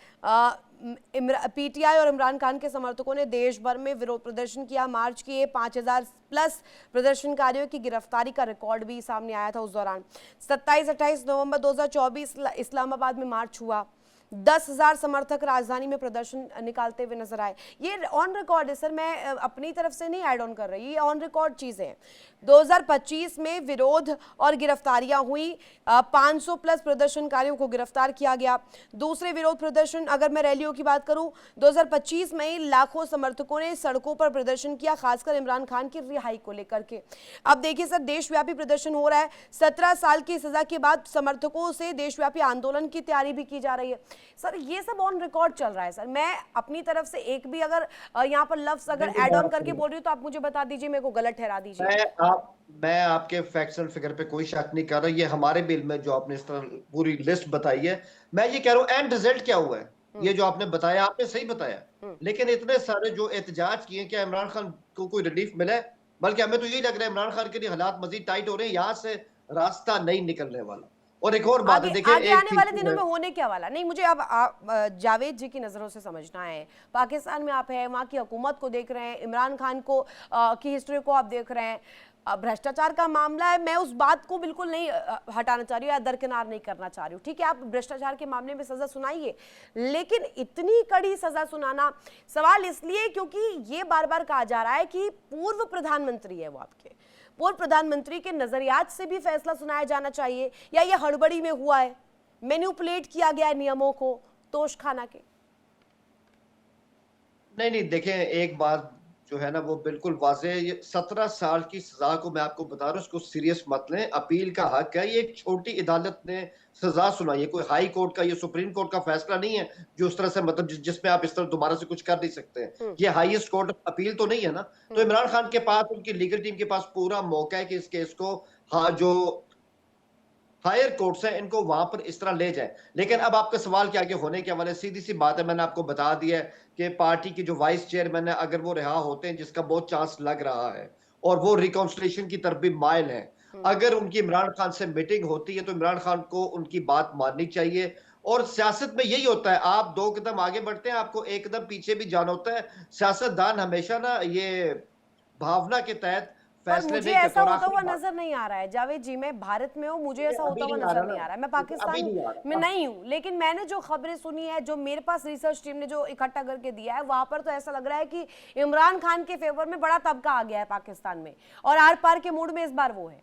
पीटीआई और इमरान खान के समर्थकों ने देश भर में विरोध प्रदर्शन किया, मार्च किए, 5000 प्लस प्रदर्शनकारियों की गिरफ्तारी का रिकॉर्ड भी सामने आया था उस दौरान। 27-28 नवंबर 2024 इस्लामाबाद में मार्च हुआ, 10,000 समर्थक राजधानी में प्रदर्शन निकालते हुए नजर आए। ये ऑन रिकॉर्ड है सर, मैं अपनी तरफ से नहीं ऐड ऑन कर रही, ये ऑन रिकॉर्ड चीजें हैं। 2025 में विरोध और गिरफ्तारियां हुई, 500 प्लस प्रदर्शनकारियों को गिरफ्तार किया गया। दूसरे विरोध प्रदर्शन, अगर मैं रैलियों की बात करूं, 2025 में लाखों समर्थकों ने सड़कों पर प्रदर्शन किया, खासकर इमरान खान की रिहाई को लेकर के। अब देखिए सर, देशव्यापी प्रदर्शन हो रहा है, 17 साल की सजा के बाद समर्थकों से देशव्यापी आंदोलन की तैयारी भी की जा रही है। सर ये सब ऑन रिकॉर्ड चल रहा है सर, मैं अपनी तरफ से एक भी अगर यहाँ पर लफ्ज अगर ऐड ऑन करके बोल रही हूँ तो आप मुझे बता दीजिए, मेरे को गलत ठहरा दीजिए। मैं आपके फैक्ट्स एंड फिगर पे कोई शक नहीं कर रहा, ये हमारे बिल में जो आपने इस तरह पूरी लिस्ट बताई है। मैं ये कह रहा हूँ एंड रिजल्ट क्या हुआ है, ये जो आपने बताया, आपने सही बताया, हम्म। लेकिन इतने सारे जो एहतजाज किए, क्या इमरान खान को कोई रिलीफ मिला है? बल्कि हमें तो यही लग रहा है इमरान खान के लिए हालात मजीद टाइट हो रहे हैं, यहाँ से रास्ता नहीं निकलने वाला। और एक और बात आगे है, देखिए आगे एक आने वाले चीज दिनों है, में होने क्या वाला नहीं, मुझे अब जावेद जी की नज़रों से समझना है। पाकिस्तान में आप हैं, वहाँ की हुकूमत को देख रहे हैं, इमरान खान को की हिस्ट्री को आप देख रहे हैं, भ्रष्टाचार का मामला है, मैं उस बात को बिल्कुल नहीं हटाना चाह रही हूँ या दरकिनार नहीं करना चाह रही हूँ, ठीक है, आप भ्रष्टाचार के मामले में सजा सुनाइए, लेकिन इतनी कड़ी सजा सुनाना, सवाल इसलिए क्योंकि ये बार बार कहा जा रहा है कि पूर्व प्रधानमंत्री है वो, आपके पूर्व प्रधानमंत्री के नजरियात से भी फैसला सुनाया जाना चाहिए, या ये हड़बड़ी में हुआ है, मैन्युपुलेट किया गया है नियमों को तोशखाना के? नहीं नहीं, देखें एक बात जो है ना वो बिल्कुल वाज़ेह है, ये 17 साल की सजा को मैं आपको बता रहा हूँ, उसको सीरियस मत लें, अपील का हक है, ये एक छोटी अदालत ने सजा सुनाई है, कोई हाई कोर्ट का, ये सुप्रीम कोर्ट का फैसला नहीं है जो उस तरह से मतलब जिसमें आप इस तरह दोबारा से कुछ कर नहीं सकते हैं, ये हाईएस्ट कोर्ट अपील तो नहीं है ना। तो इमरान खान के पास, उनकी लीगल टीम के पास पूरा मौका है कि इस केस को, हाँ, जो हायर कोर्ट्स हैं इनको वहां पर इस तरह ले जाए। लेकिन अब आपका सवाल क्या, आगे होने के हवाले, सीधी सी बात है, मैंने आपको बता दिया है कि पार्टी की जो वाइस चेयरमैन है, अगर वो रिहा होते हैं, जिसका बहुत चांस लग रहा है, और वो रिकॉन्सिलिएशन की तरफ भी माइल है, अगर उनकी इमरान खान से मीटिंग होती है तो इमरान खान को उनकी बात माननी चाहिए। और सियासत में यही होता है, आप 2 कदम आगे बढ़ते हैं, आपको 1 कदम पीछे भी जाना होता है। सियासतदान हमेशा ना ये भावना के तहत पर फैसले मुझे नहीं ऐसा करते। और होता हुआ आखिरी बात, नजर नहीं आ रहा है जावेद जी, मैं भारत में हूँ, मुझे ऐसा अभी होता हुआ नहीं आ नजर रहा नहीं ना, आ रहा है, मैं अभी पाकिस्तान नहीं आ में रहा। नहीं हूँ, लेकिन मैंने जो खबरें सुनी है, जो मेरे पास रिसर्च टीम ने जो इकट्ठा करके दिया है, वहां पर तो ऐसा लग रहा है कि इमरान खान के फेवर में बड़ा तबका आ गया है पाकिस्तान में, और आर पार के मूड में इस बार वो है।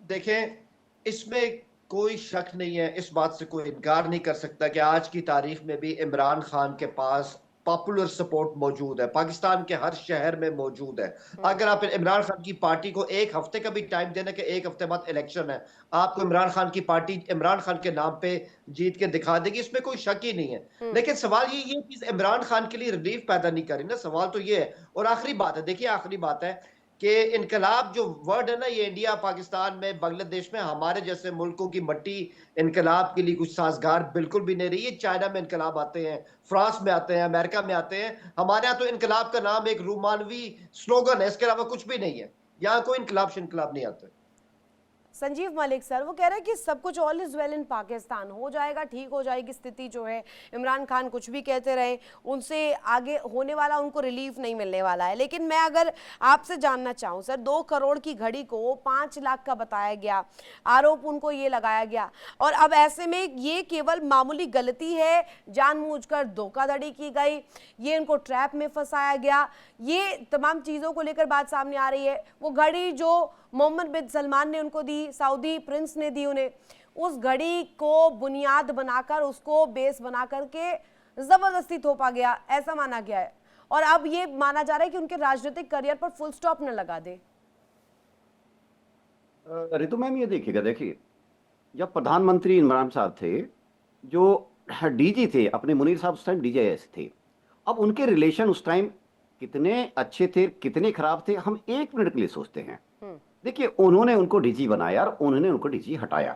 देखें, इसमें कोई शक नहीं है, इस बात से कोई इनकार नहीं कर सकता कि आज की तारीख में भी इमरान खान के पास पॉपुलर सपोर्ट मौजूद है, पाकिस्तान के हर शहर में मौजूद है। अगर आप इमरान खान की पार्टी को 1 हफ्ते का भी टाइम देना कि 1 हफ्ते बाद इलेक्शन है, आपको इमरान खान की पार्टी इमरान खान के नाम पे जीत के दिखा देगी, इसमें कोई शक ही नहीं है। लेकिन सवाल ये चीज इमरान खान के लिए रिलीफ पैदा नहीं करी ना, सवाल तो ये है। और आखिरी बात है, देखिए आखिरी बात है कि इनकलाब जो वर्ड है ना, ये इंडिया, पाकिस्तान में, बांग्लादेश में, हमारे जैसे मुल्कों की मट्टी इनकलाब के लिए कुछ साजगार बिल्कुल भी नहीं रही है। चाइना में इनकलाब आते हैं, फ्रांस में आते हैं, अमेरिका में आते हैं, हमारे यहाँ तो इनकलाब का नाम एक रोमानवी स्लोगन है, इसके अलावा कुछ भी नहीं है। यहाँ कोई इनकलाब शिनकलाब नहीं आते। संजीव मलिक सर वो कह रहे हैं कि सब कुछ all is well in Pakistan, हो जाएगा, ठीक हो जाएगी स्थिति जो है, इमरान खान कुछ भी कहते रहे, उनसे आगे होने वाला, उनको रिलीफ नहीं मिलने वाला है। लेकिन मैं अगर आपसे जानना चाहूँ सर, 2 करोड़ की घड़ी को 5 लाख का बताया गया, आरोप उनको ये लगाया गया, और अब ऐसे में ये केवल मामूली गलती है, जानबूझकर धोखाधड़ी की गई, ये उनको ट्रैप में फंसाया गया, ये तमाम चीज़ों को लेकर बात सामने आ रही है। वो घड़ी जो मोहम्मद बिन सलमान ने उनको दी, सऊदी प्रिंस ने दी उन्हें, उस घड़ी को बुनियाद बनाकर, उसको बेस बना करके जबरदस्ती थोपा गया, ऐसा माना गया है, और अब ये माना जा रहा है कि उनके राजनीतिक करियर पर फुल स्टॉप न लगा दे। रितु मैम ये देखिएगा, देखिए जब प्रधानमंत्री इमरान साहब थे, जो डीजी थे अपने, मुनीर साहब उस टाइम डीजीआईएस थे, अब उनके रिलेशन उस टाइम कितने अच्छे थे कितने खराब थे, हम 1 मिनट के लिए सोचते हैं। देखिए उन्होंने उनको डीजी बनाया और उन्होंने उनको डीजी हटाया,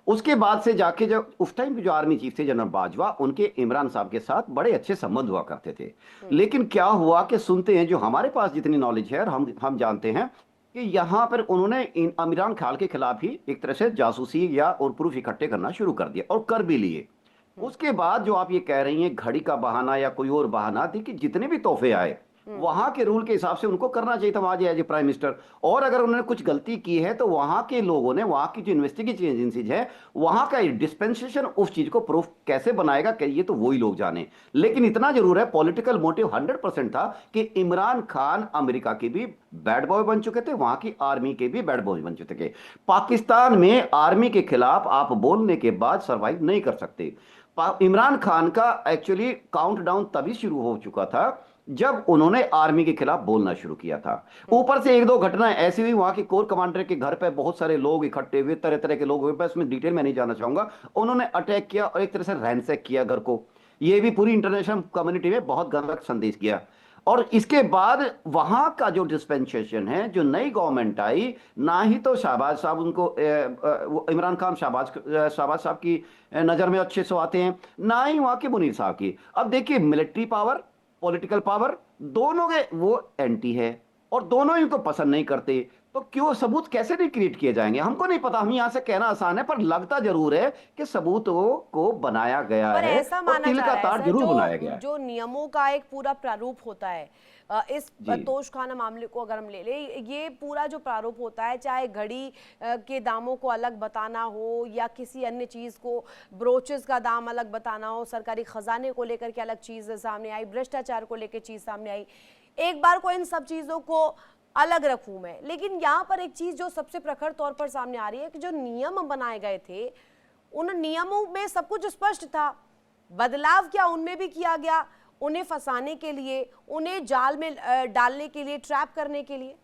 उसके बाद से जाके जब उस टाइम जो आर्मी चीफ थे जनरल बाजवा, उनके इमरान साहब के साथ बड़े अच्छे संबंध हुआ करते थे। लेकिन क्या हुआ कि सुनते हैं, जो हमारे पास जितनी नॉलेज है और हम जानते हैं कि यहाँ पर उन्होंने इमरान खान के खिलाफ ही एक तरह से जासूसी या और प्रूफ इकट्ठे करना शुरू कर दिया, और कर भी लिए। उसके बाद जो आप ये कह रही हैं घड़ी का बहाना या कोई और बहाना, देखिए जितने भी तोहफे आए वहां के रूल के हिसाब से उनको करना चाहिए था वहां एज ए प्राइम मिनिस्टर, और अगर उन्होंने कुछ गलती की है तो वहां के लोगों ने, वहां की जो इन्वेस्टिगेशन एजेंसीज है, वहां का डिस्पेंसेशन उस चीज को प्रूफ कैसे बनाएगा कि ये तो वही लोग जाने। लेकिन इतना जरूर है, पॉलिटिकल मोटिव 100% था कि इमरान खान अमेरिका के भी बैड बॉय बन चुके थे, वहां की आर्मी के भी बैड बॉय बन चुके थे। पाकिस्तान में आर्मी के खिलाफ आप बोलने के बाद सर्वाइव नहीं कर सकते। इमरान खान का एक्चुअली काउंटडाउन तभी शुरू हो चुका था जब उन्होंने आर्मी के खिलाफ बोलना शुरू किया था। ऊपर से 1-2 घटनाएं ऐसी हुई, वहां के कोर कमांडर के घर पे बहुत सारे लोग इकट्ठे हुए, तरह तरह के लोग हुए, बस मैं डिटेल में नहीं जाना चाहूंगा। उन्होंने अटैक किया और एक तरह से रैंसैक किया घर को, ये भी पूरी इंटरनेशनल कम्युनिटी में बहुत गलत संदेश किया। और इसके बाद वहां का जो डिस्पेंसेशन है, जो नई गवर्नमेंट आई, ना ही तो शहबाज साहब उनको वो इमरान खान शहबाज साहब की नजर में अच्छे से आते हैं, ना ही वहां के मुनीर साहब की। अब देखिए, मिलिट्री पावर, पॉलिटिकल पावर, दोनों के वो एंटी है और दोनों इनको पसंद नहीं करते। तो क्यों सबूत कैसे नहीं क्रिएट किए जाएंगे, हमको नहीं पता। हम यहां से कहना आसान है, पर लगता जरूर है कि सबूतों को बनाया गया पर है ऐसा और माना तिल जा का रहा है तार सर, जरूर बनाया जो गया है। जो नियमों का एक पूरा प्रारूप होता है, इस जी तोशखाना मामले को अगर हम ले ले, ये पूरा जो प्रारूप होता है, चाहे घड़ी के दामों को अलग बताना हो या किसी अन्य चीज को, ब्रोचेस का दाम अलग बताना हो, सरकारी खजाने को लेकर के अलग चीज सामने आई, भ्रष्टाचार को लेकर चीज सामने आई, एक बार को इन सब चीजों को अलग रखूं मैं। लेकिन यहाँ पर एक चीज जो सबसे प्रखर तौर पर सामने आ रही है कि जो नियम बनाए गए थे, उन नियमों में सब कुछ स्पष्ट था। बदलाव क्या उनमें भी किया गया, उन्हें फंसाने के लिए, उन्हें जाल में डालने के लिए, ट्रैप करने के लिए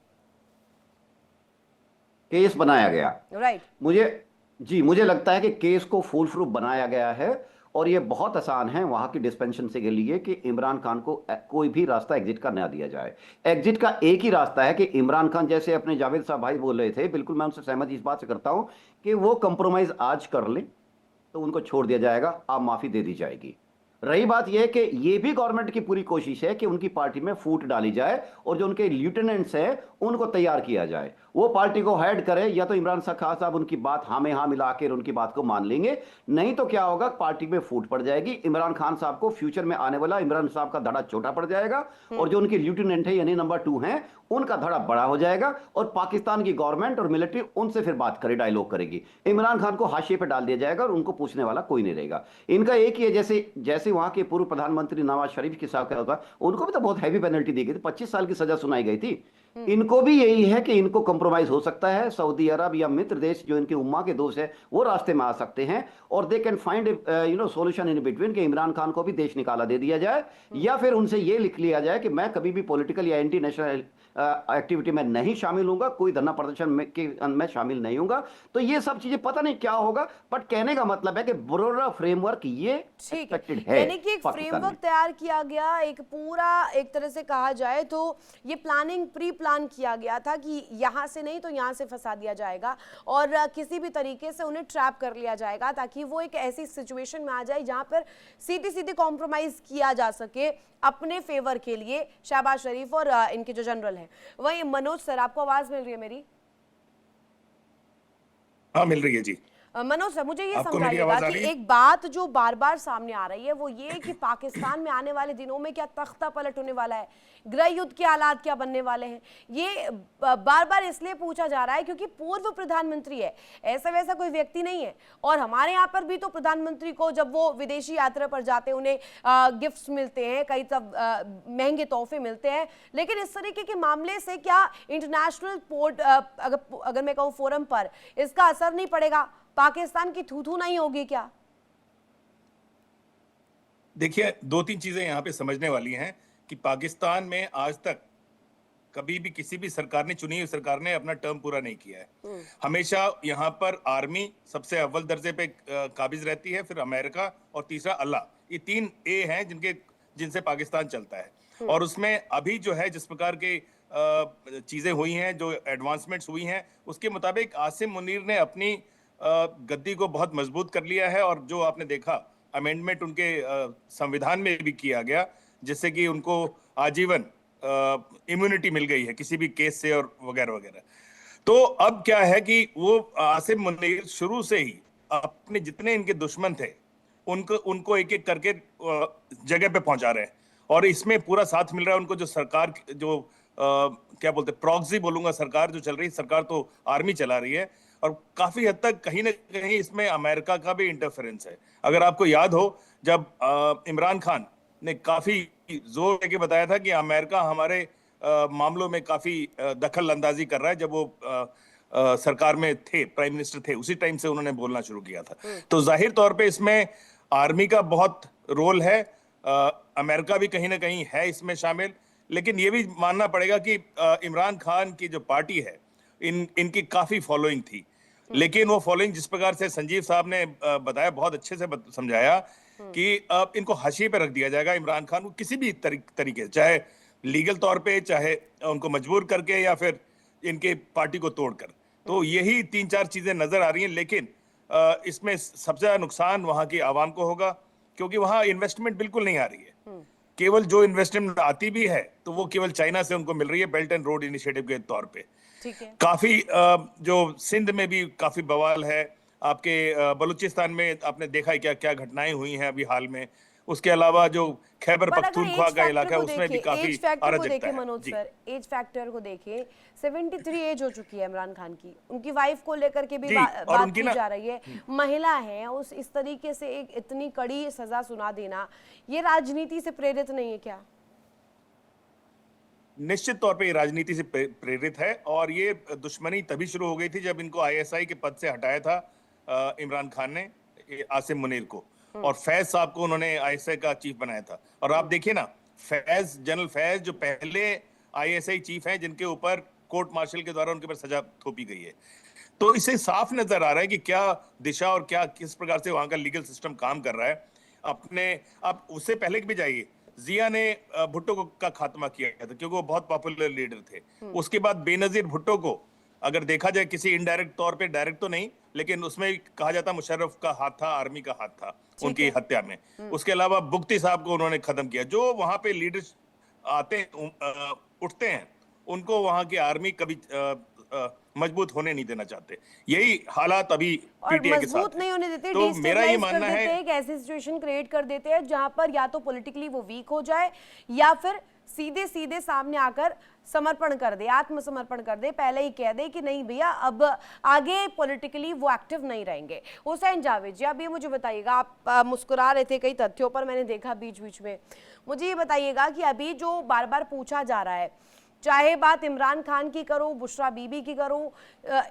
केस बनाया गया। राइट। मुझे लगता है कि केस को फुल प्रूफ बनाया गया है और ये बहुत आसान है वहां की डिस्पेंशन से के लिए कि इमरान खान को कोई भी रास्ता एग्जिट का ना दिया जाए। एग्जिट का एक ही रास्ता है कि इमरान खान, जैसे अपने जावेद साहब भाई बोल रहे थे, बिल्कुल मैं उनसे सहमति इस बात से करता हूं कि वो कंप्रोमाइज आज कर लें तो उनको छोड़ दिया जाएगा, आप माफी दे दी जाएगी। रही बात यह कि ये भी गवर्नमेंट की पूरी कोशिश है कि उनकी पार्टी में फूट डाली जाए और जो उनके लिeutenants हैं उनको तैयार किया जाए, वो पार्टी को हेड करे। या तो इमरान खान साहब उनकी बात हाँ में हाँ मिलाकर उनकी बात को मान लेंगे, नहीं तो क्या होगा, पार्टी में फूट पड़ जाएगी। इमरान खान साहब को फ्यूचर में आने वाला इमरान साहब का धड़ा छोटा पड़ जाएगा और जो उनके लिeutenant है यानी नंबर 2 हैं उनका धड़ा बड़ा हो जाएगा और पाकिस्तान की गवर्नमेंट और मिलिट्री उनसे फिर बात करे, डायलॉग करेगी। इमरान खान को हाशिए पे डाल दिया जाएगा और उनको पूछने वाला कोई नहीं रहेगा। इनका एक ही है, जैसे जैसे वहां के पूर्व प्रधानमंत्री नवाज शरीफ के साथ क्या होता, उनको भी तो बहुत हैवी पेनल्टी दी गई थी, 25 साल की सजा सुनाई गई थी। इनको भी यही है कि इनको कंप्रोमाइज हो सकता है, सऊदी अरब या मित्र देश जो इनके उम्मा के दोस्त है वो रास्ते में आ सकते हैं और they can find solution in between कि इमरान खान को भी देश निकाला दे दिया जाए या फिर उनसे ये लिख लिया जाए कि मैं कभी भी पॉलिटिकल या एंटी नेशनल एक्टिविटी में नहीं शामिल होऊंगा, कोई धरना प्रदर्शन में शामिल नहीं होऊंगा। तो ये सब चीजें पता नहीं क्या होगा, बट कहने का मतलब है कि ब्रोडर फ्रेमवर्क ये एक्सपेक्टेड है। यानी कि एक फ्रेमवर्क तैयार किया गया, एक पूरा, एक तरह से कहा जाए तो ये प्लानिंग, प्री प्लान किया गया था कि यहाँ से नहीं तो यहाँ से फंसा दिया जाएगा और किसी भी तरीके से उन्हें ट्रैप कर लिया जाएगा ताकि वो एक ऐसी सिचुएशन में आ जाए जहां पर सीधी सीधी कॉम्प्रोमाइज किया जा सके अपने फेवर के लिए शहबाज शरीफ और इनके जो जनरल हैं। वही मनोज सर, आपको आवाज मिल रही है मेरी? हाँ मिल रही है जी। मनोज सर, मुझे ये समझाइएगा कि एक बात जो बार बार सामने आ रही है वो ये कि पाकिस्तान में आने वाले दिनों में क्या तख्ता पलट होने वाला है, गृह युद्ध के हालात क्या बनने वाले हैं, ये बार बार इसलिए पूछा जा रहा है क्योंकि पूर्व प्रधानमंत्री है, ऐसा वैसा कोई व्यक्ति नहीं है। और हमारे यहाँ पर भी तो प्रधानमंत्री को जब वो विदेशी यात्रा पर जाते हैं उन्हें गिफ्ट्स मिलते हैं, कई सब महंगे तोहफे मिलते हैं, लेकिन इस तरीके के मामले से क्या इंटरनेशनल पोर्ट अगर मैं कहूँ फोरम पर इसका असर नहीं पड़ेगा, पाकिस्तान की थू थू नहीं होगी क्या? देखिए, 2-3 चीजें यहाँ पे समझने वाली हैं कि पाकिस्तान में आज तक कभी भी किसी भी सरकार ने, चुनी हुई सरकार ने अपना टर्म पूरा नहीं किया है। हमेशा यहाँ पर आर्मी सबसे अव्वल दर्जे पे काबिज रहती है, फिर अमेरिका और तीसरा अल्लाह। ये 3 ए हैं जिनसे पाकिस्तान चलता है। और उसमें अभी जो है जिस प्रकार के चीजें हुई हैं, जो एडवांसमेंट्स हुई हैं, उसके मुताबिक आसिम मुनीर ने अपनी गद्दी को बहुत मजबूत कर लिया है। और जो आपने देखा अमेंडमेंट उनके संविधान में भी किया गया जिससे कि उनको आजीवन इम्यूनिटी मिल गई है किसी भी केस से और वगैरह वगैरह। तो अब क्या है कि वो आसिम मुनीर शुरू से ही अपने जितने इनके दुश्मन थे उनको एक एक करके जगह पे पहुंचा रहे हैं और इसमें पूरा साथ मिल रहा है उनको। जो सरकार जो क्या बोलते प्रॉक्सी बोलूंगा, सरकार जो चल रही है, सरकार तो आर्मी चला रही है और काफी हद तक कहीं ना कहीं इसमें अमेरिका का भी इंटरफेरेंस है। अगर आपको याद हो, जब इमरान खान ने काफी जोर देके बताया था कि अमेरिका हमारे मामलों में काफी दखल अंदाजी कर रहा है, जब वो सरकार में थे, प्राइम मिनिस्टर थे, उसी टाइम से उन्होंने बोलना शुरू किया था। तो जाहिर तौर पे इसमें आर्मी का बहुत रोल है, अमेरिका भी कहीं ना कहीं है इसमें शामिल। लेकिन ये भी मानना पड़ेगा कि इमरान खान की जो पार्टी है इनकी काफी फॉलोइंग थी, लेकिन वो फॉलोइंग जिस प्रकार से संजीव साहब ने बताया, बहुत अच्छे से समझाया कि अब इनको हाशिए पे रख दिया जाएगा इमरान खान को किसी भी तरीके से, चाहे लीगल तौर पे, चाहे उनको मजबूर करके या फिर इनके पार्टी को तोड़कर। तो यही 3-4 चीजें नजर आ रही हैं, लेकिन इसमें सबसे ज्यादा नुकसान वहां की आवाम को होगा, क्योंकि वहां इन्वेस्टमेंट बिल्कुल नहीं आ रही है। केवल जो इन्वेस्टमेंट आती भी है तो वो केवल चाइना से उनको मिल रही है, बेल्ट एंड रोड इनिशिएटिव के तौर पे। ठीक है। काफी जो सिंध में भी काफी बवाल है, आपके बलूचिस्तान में आपने देखा है क्या क्या घटनाएं हुई हैं अभी हाल में। उसके अलावा जो खैबर पर अगर पख्तूनख्वा एज का फैक्टर इलाका है को उसमें भी देखें, काफी एज फैक्टर को अराजकता देखें है। Manoj ji. Sir, age factor को देखें, 73 एज हो चुकी है इमरान खान की, उनकी वाइफ को लेकर के भी जी, और बात उनकी की ना जा रही है, महिला है, उस इस तरीके से एक इतनी कड़ी सजा सुना देना, ये राजनीति से प्रेरित नहीं है क्या? निश्चित तौर पे ये राजनीति से प्रेरित है, और ये दुश्मनी तभी शुरू हो गई थी जब इनको आईएसआई के पद से हटाया था इमरान खान ने आसिम मुनीर को, और फैज साहब को उन्होंने आईएसआई का चीफ बनाया था। और आप देखिए ना, फैज, जनरल फैज जो पहले आईएसआई चीफ हैं, जिनके ऊपर कोर्ट मार्शल के द्वारा उनके ऊपर सजा थोपी गई है। तो इससे साफ नजर आ रहा है कि क्या दिशा और क्या किस प्रकार से वहां का लीगल सिस्टम काम कर रहा है। आप उससे पहले भी जाइए, जिया ने भुट्टो का खात्मा किया था क्योंकि वो बहुत पॉपुलर लीडर थे। उसके बाद बेनजीर भुट्टो को अगर देखा जाए किसी इनडायरेक्ट तौर पे, डायरेक्ट तो नहीं, लेकिन उसमें कहा जाता मुशर्रफ का हाथ था, आर्मी का हाथ था उनकी हत्या में। उसके अलावा बुख्ती साहब को उन्होंने खत्म किया। जो वहां पे लीडर्स आते उठते हैं, उनको वहां की आर्मी कभी मजबूत होने नहीं देना चाहते। यही हालात अभी और पीटीआई के मजबूत साथ नहीं है। होने देते, तो मेरा ये डिस्टेबलाइज कर मानना देते है, हैं, एक ऐसी सिचुएशन क्रिएट कर देते हैं जहां पर या तो पॉलिटिकली वो वीक हो जाए या फिर सीधे सीधे सामने आकर समर्पण कर दे, आत्मसमर्पण कर दे, पहले ही कह दे कि नहीं भैया अब आगे पॉलिटिकली वो एक्टिव नहीं रहेंगे। हुसैन जावेद जी, अब ये मुझे बताइएगा, आप मुस्कुरा रहे थे कई तथ्यों पर, मैंने देखा बीच बीच में, मुझे ये बताइएगा कि अभी जो बार बार पूछा जा रहा है, चाहे बात इमरान खान की करो, बुशरा बीबी की करो,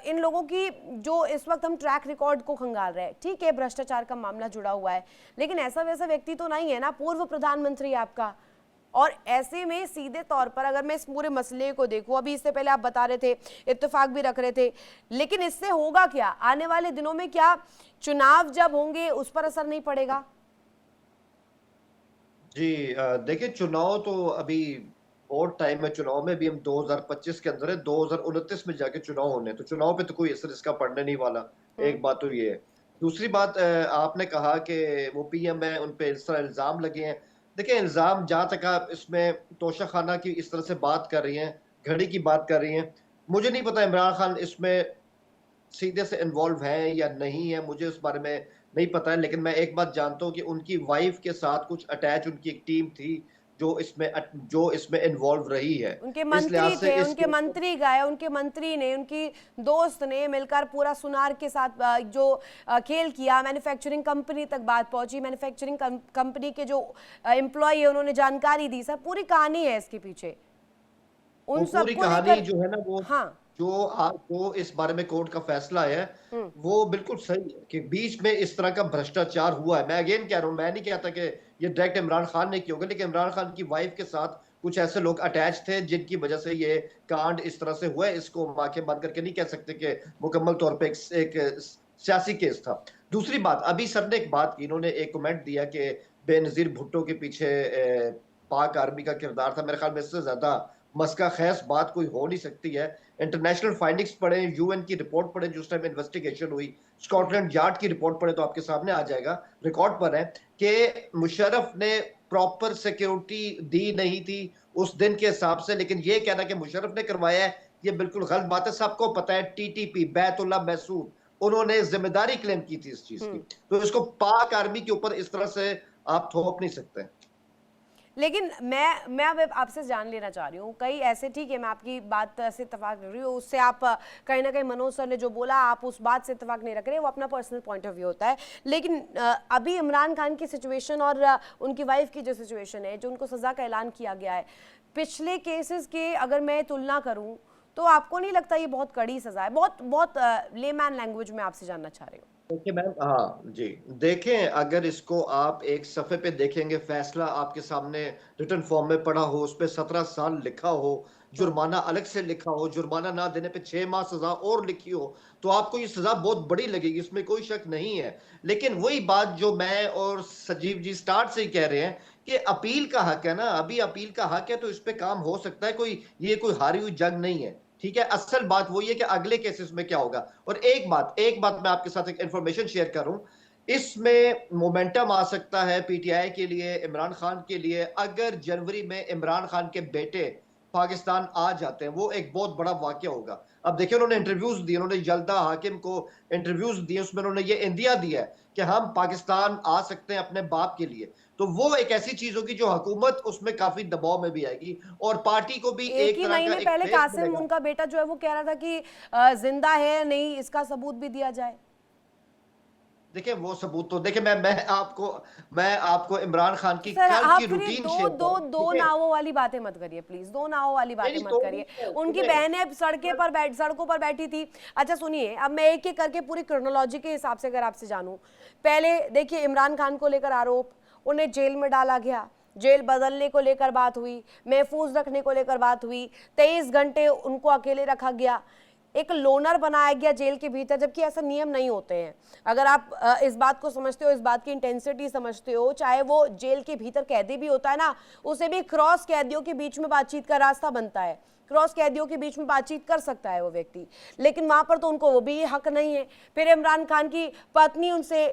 इन लोगों की जो इस वक्त हम ट्रैक रिकॉर्ड को खंगाल रहे हैं, ठीक है भ्रष्टाचार का मामला जुड़ा हुआ है, लेकिन ऐसा वैसा व्यक्ति तो नहीं है ना, पूर्व प्रधानमंत्री आपका। और ऐसे में सीधे तौर पर अगर मैं इस पूरे मसले को देखूं, अभी इससे पहले आप बता रहे थे इत्तेफाक भी रख रहे थे, लेकिन इससे होगा क्या आने वाले दिनों में? क्या चुनाव जब होंगे उस पर असर नहीं पड़ेगा? जी देखिए, चुनाव तो अभी बहुत टाइम है। चुनाव में भी हम 2025 के अंदर है, 2029 में जाके चुनाव होने, तो चुनाव पे तो कोई असर इसका पड़ने नहीं वाला। एक बात तो ये है। दूसरी बात, आपने कहा कि वो पीएम है, उन पे इस तरह इल्जाम लगे हैं। देखिए, इल्जाम जहां तक आप इसमें तोशाखाना की इस तरह से बात कर रही हैं, घड़ी की बात कर रही हैं, मुझे नहीं पता इमरान खान इसमें सीधे से इन्वॉल्व है या नहीं है, मुझे उस बारे में नहीं पता है। लेकिन मैं एक बात जानता हूँ कि उनकी वाइफ के साथ कुछ अटैच उनकी एक टीम थी जो इसमें इन्वॉल्व रही है। उनके इस मंत्री लिहाज से थे, इस उनके मंत्री गए, उनके मंत्री ने, उनकी दोस्त ने मिलकर पूरा सुनार के साथ जो खेल किया, मैन्युफैक्चरिंग कंपनी तक बात पहुंची, मैन्युफैक्चरिंग कंपनी के जो एम्प्लॉय है उन्होंने जानकारी दी, सब पूरी कहानी है इसके पीछे। वो उन पूरी सबको कहानी लेकर, जो है ना, वो हाँ, जो इस बारे में कोर्ट का फैसला है, वो बिल्कुल सही है कि बीच में इस तरह का भ्रष्टाचार हुआ है। मैं अगेन कह रहा हूँ, मैं नहीं कहता कि ये डायरेक्ट इमरान खान ने किया होगा, लेकिन इमरान खान की वाइफ के साथ कुछ ऐसे लोग अटैच थे जिनकी वजह से ये कांड इस तरह से हुआ है। इसको हम आंखें बंद करके नहीं कह सकते कि मुकम्मल तौर पे एक सियासी केस था। दूसरी बात, अभी सर ने एक बात की, इन्होंने एक कमेंट दिया कि बेनजीर भुट्टो के पीछे पाक आर्मी का किरदार था। मेरे ख्याल में इससे ज्यादा मस्का खैस बात कोई हो नहीं सकती है। इंटरनेशनल फाइंडिंग्स पढ़े, यूएन की रिपोर्ट पढ़े, जो उस टाइम इन्वेस्टिगेशन हुई, स्कॉटलैंड यार्ड की रिपोर्ट पढ़े, तो आपके सामने आ जाएगा, रिकॉर्ड पर है कि मुशर्रफ ने प्रॉपर सिक्योरिटी दी नहीं थी उस दिन के हिसाब से। लेकिन ये कहना कि मुशर्रफ ने करवाया है, ये बिल्कुल गलत बात है। सबको पता है टीटीपी, बैतुल्ला मैसूर, उन्होंने जिम्मेदारी क्लेम की थी इस चीज की, तो इसको पाक आर्मी के ऊपर इस तरह से आप थोप नहीं सकते। लेकिन मैं अब आपसे जान लेना चाह रही हूँ, कई ऐसे, ठीक है मैं आपकी बात से इत्तेफाक रख रही हूँ, उससे आप कहीं ना कहीं मनोज सर ने जो बोला आप उस बात से इत्तेफाक नहीं रख रहे, वो अपना पर्सनल पॉइंट ऑफ व्यू होता है, लेकिन अभी इमरान खान की सिचुएशन और उनकी वाइफ की जो सिचुएशन है, जो उनको सज़ा का ऐलान किया गया है, पिछले केसेस के अगर मैं तुलना करूँ तो आपको नहीं लगता ये बहुत कड़ी सज़ा है? बहुत लेमैन लैंग्वेज में आपसे जानना चाह रही हूँ। देखिए मैम, हाँ जी, देखें, अगर इसको आप एक सफ़े पे देखेंगे, फैसला आपके सामने रिटन फॉर्म में पड़ा हो, उस पे 17 साल लिखा हो, जुर्माना अलग से लिखा हो, जुर्माना ना देने पे 6 माह सजा और लिखी हो, तो आपको ये सजा बहुत बड़ी लगेगी, इसमें कोई शक नहीं है। लेकिन वही बात जो मैं और सजीव जी स्टार्ट से ही कह रहे हैं कि अपील का हक है ना, अभी अपील का हक है तो इस पे काम हो सकता है, ये कोई हारी हुई जंग नहीं है। ठीक है, असल बात वही है कि अगले केसेस में क्या होगा। और एक बात मैं आपके साथ एक इंफॉर्मेशन शेयर करूं, इसमें मोमेंटम आ सकता है पीटीआई के लिए, इमरान खान के लिए, अगर जनवरी में इमरान खान के बेटे पाकिस्तान आ जाते हैं, वो एक बहुत बड़ा वाकया होगा। अब देखिए, उन्होंने इंटरव्यूज दिए, उन्होंने जल्दा हाकिम को इंटरव्यूज दिए, उसमें उन्होंने ये इंदिया दिया है कि हम पाकिस्तान आ सकते हैं अपने बाप के लिए। तो वो एक ऐसी चीज होगी जो हुकूमत उसमें काफी दबाव में भी आएगी और पार्टी को भी एक एक ही तरह का महीने एक पहले फेस कासिम मिलेगा। उनका बेटा जो है वो कह रहा था कि जिंदा है नहीं, इसका सबूत भी दिया जाए। देखिए वो सबूत तो देखिए, मैं आपको इमरान खान की सर कल आप की फिर ये रूटीन दो शेयर दो करूं, दो ठीक है? नावों वाली बातें मत करिए प्लीज, दो नावों वाली बातें नहीं, मत तो करिए। उनकी सुनिए, बहनें सड़कों पर बैठी थी। अच्छा सुनिए, अब मैं एक एक करके पूरी क्रोनोलॉजी के हिसाब से अगर आपसे जानूं, पहले देखिए इमरान खान को लेकर आरोप, उन्हें जेल में डाला गया, जेल बदलने को लेकर बात हुई, महफूज रखने को लेकर बात हुई, 23 घंटे उनको अकेले रखा गया, एक लोनर बनाया गया जेल के भीतर, जबकि ऐसा नियम नहीं होते हैं। अगर आप इस बात को समझते हो, इस बात की इंटेंसिटी समझते हो, चाहे वो जेल के भीतर कैदी भी होता है ना, उसे भी क्रॉस कैदियों के बीच में बातचीत का रास्ता बनता है, क्रॉस कैदियों के बीच में बातचीत कर सकता है वो व्यक्ति, लेकिन वहां पर तो उनको वो भी हक नहीं है। फिर इमरान खान की पत्नी उनसे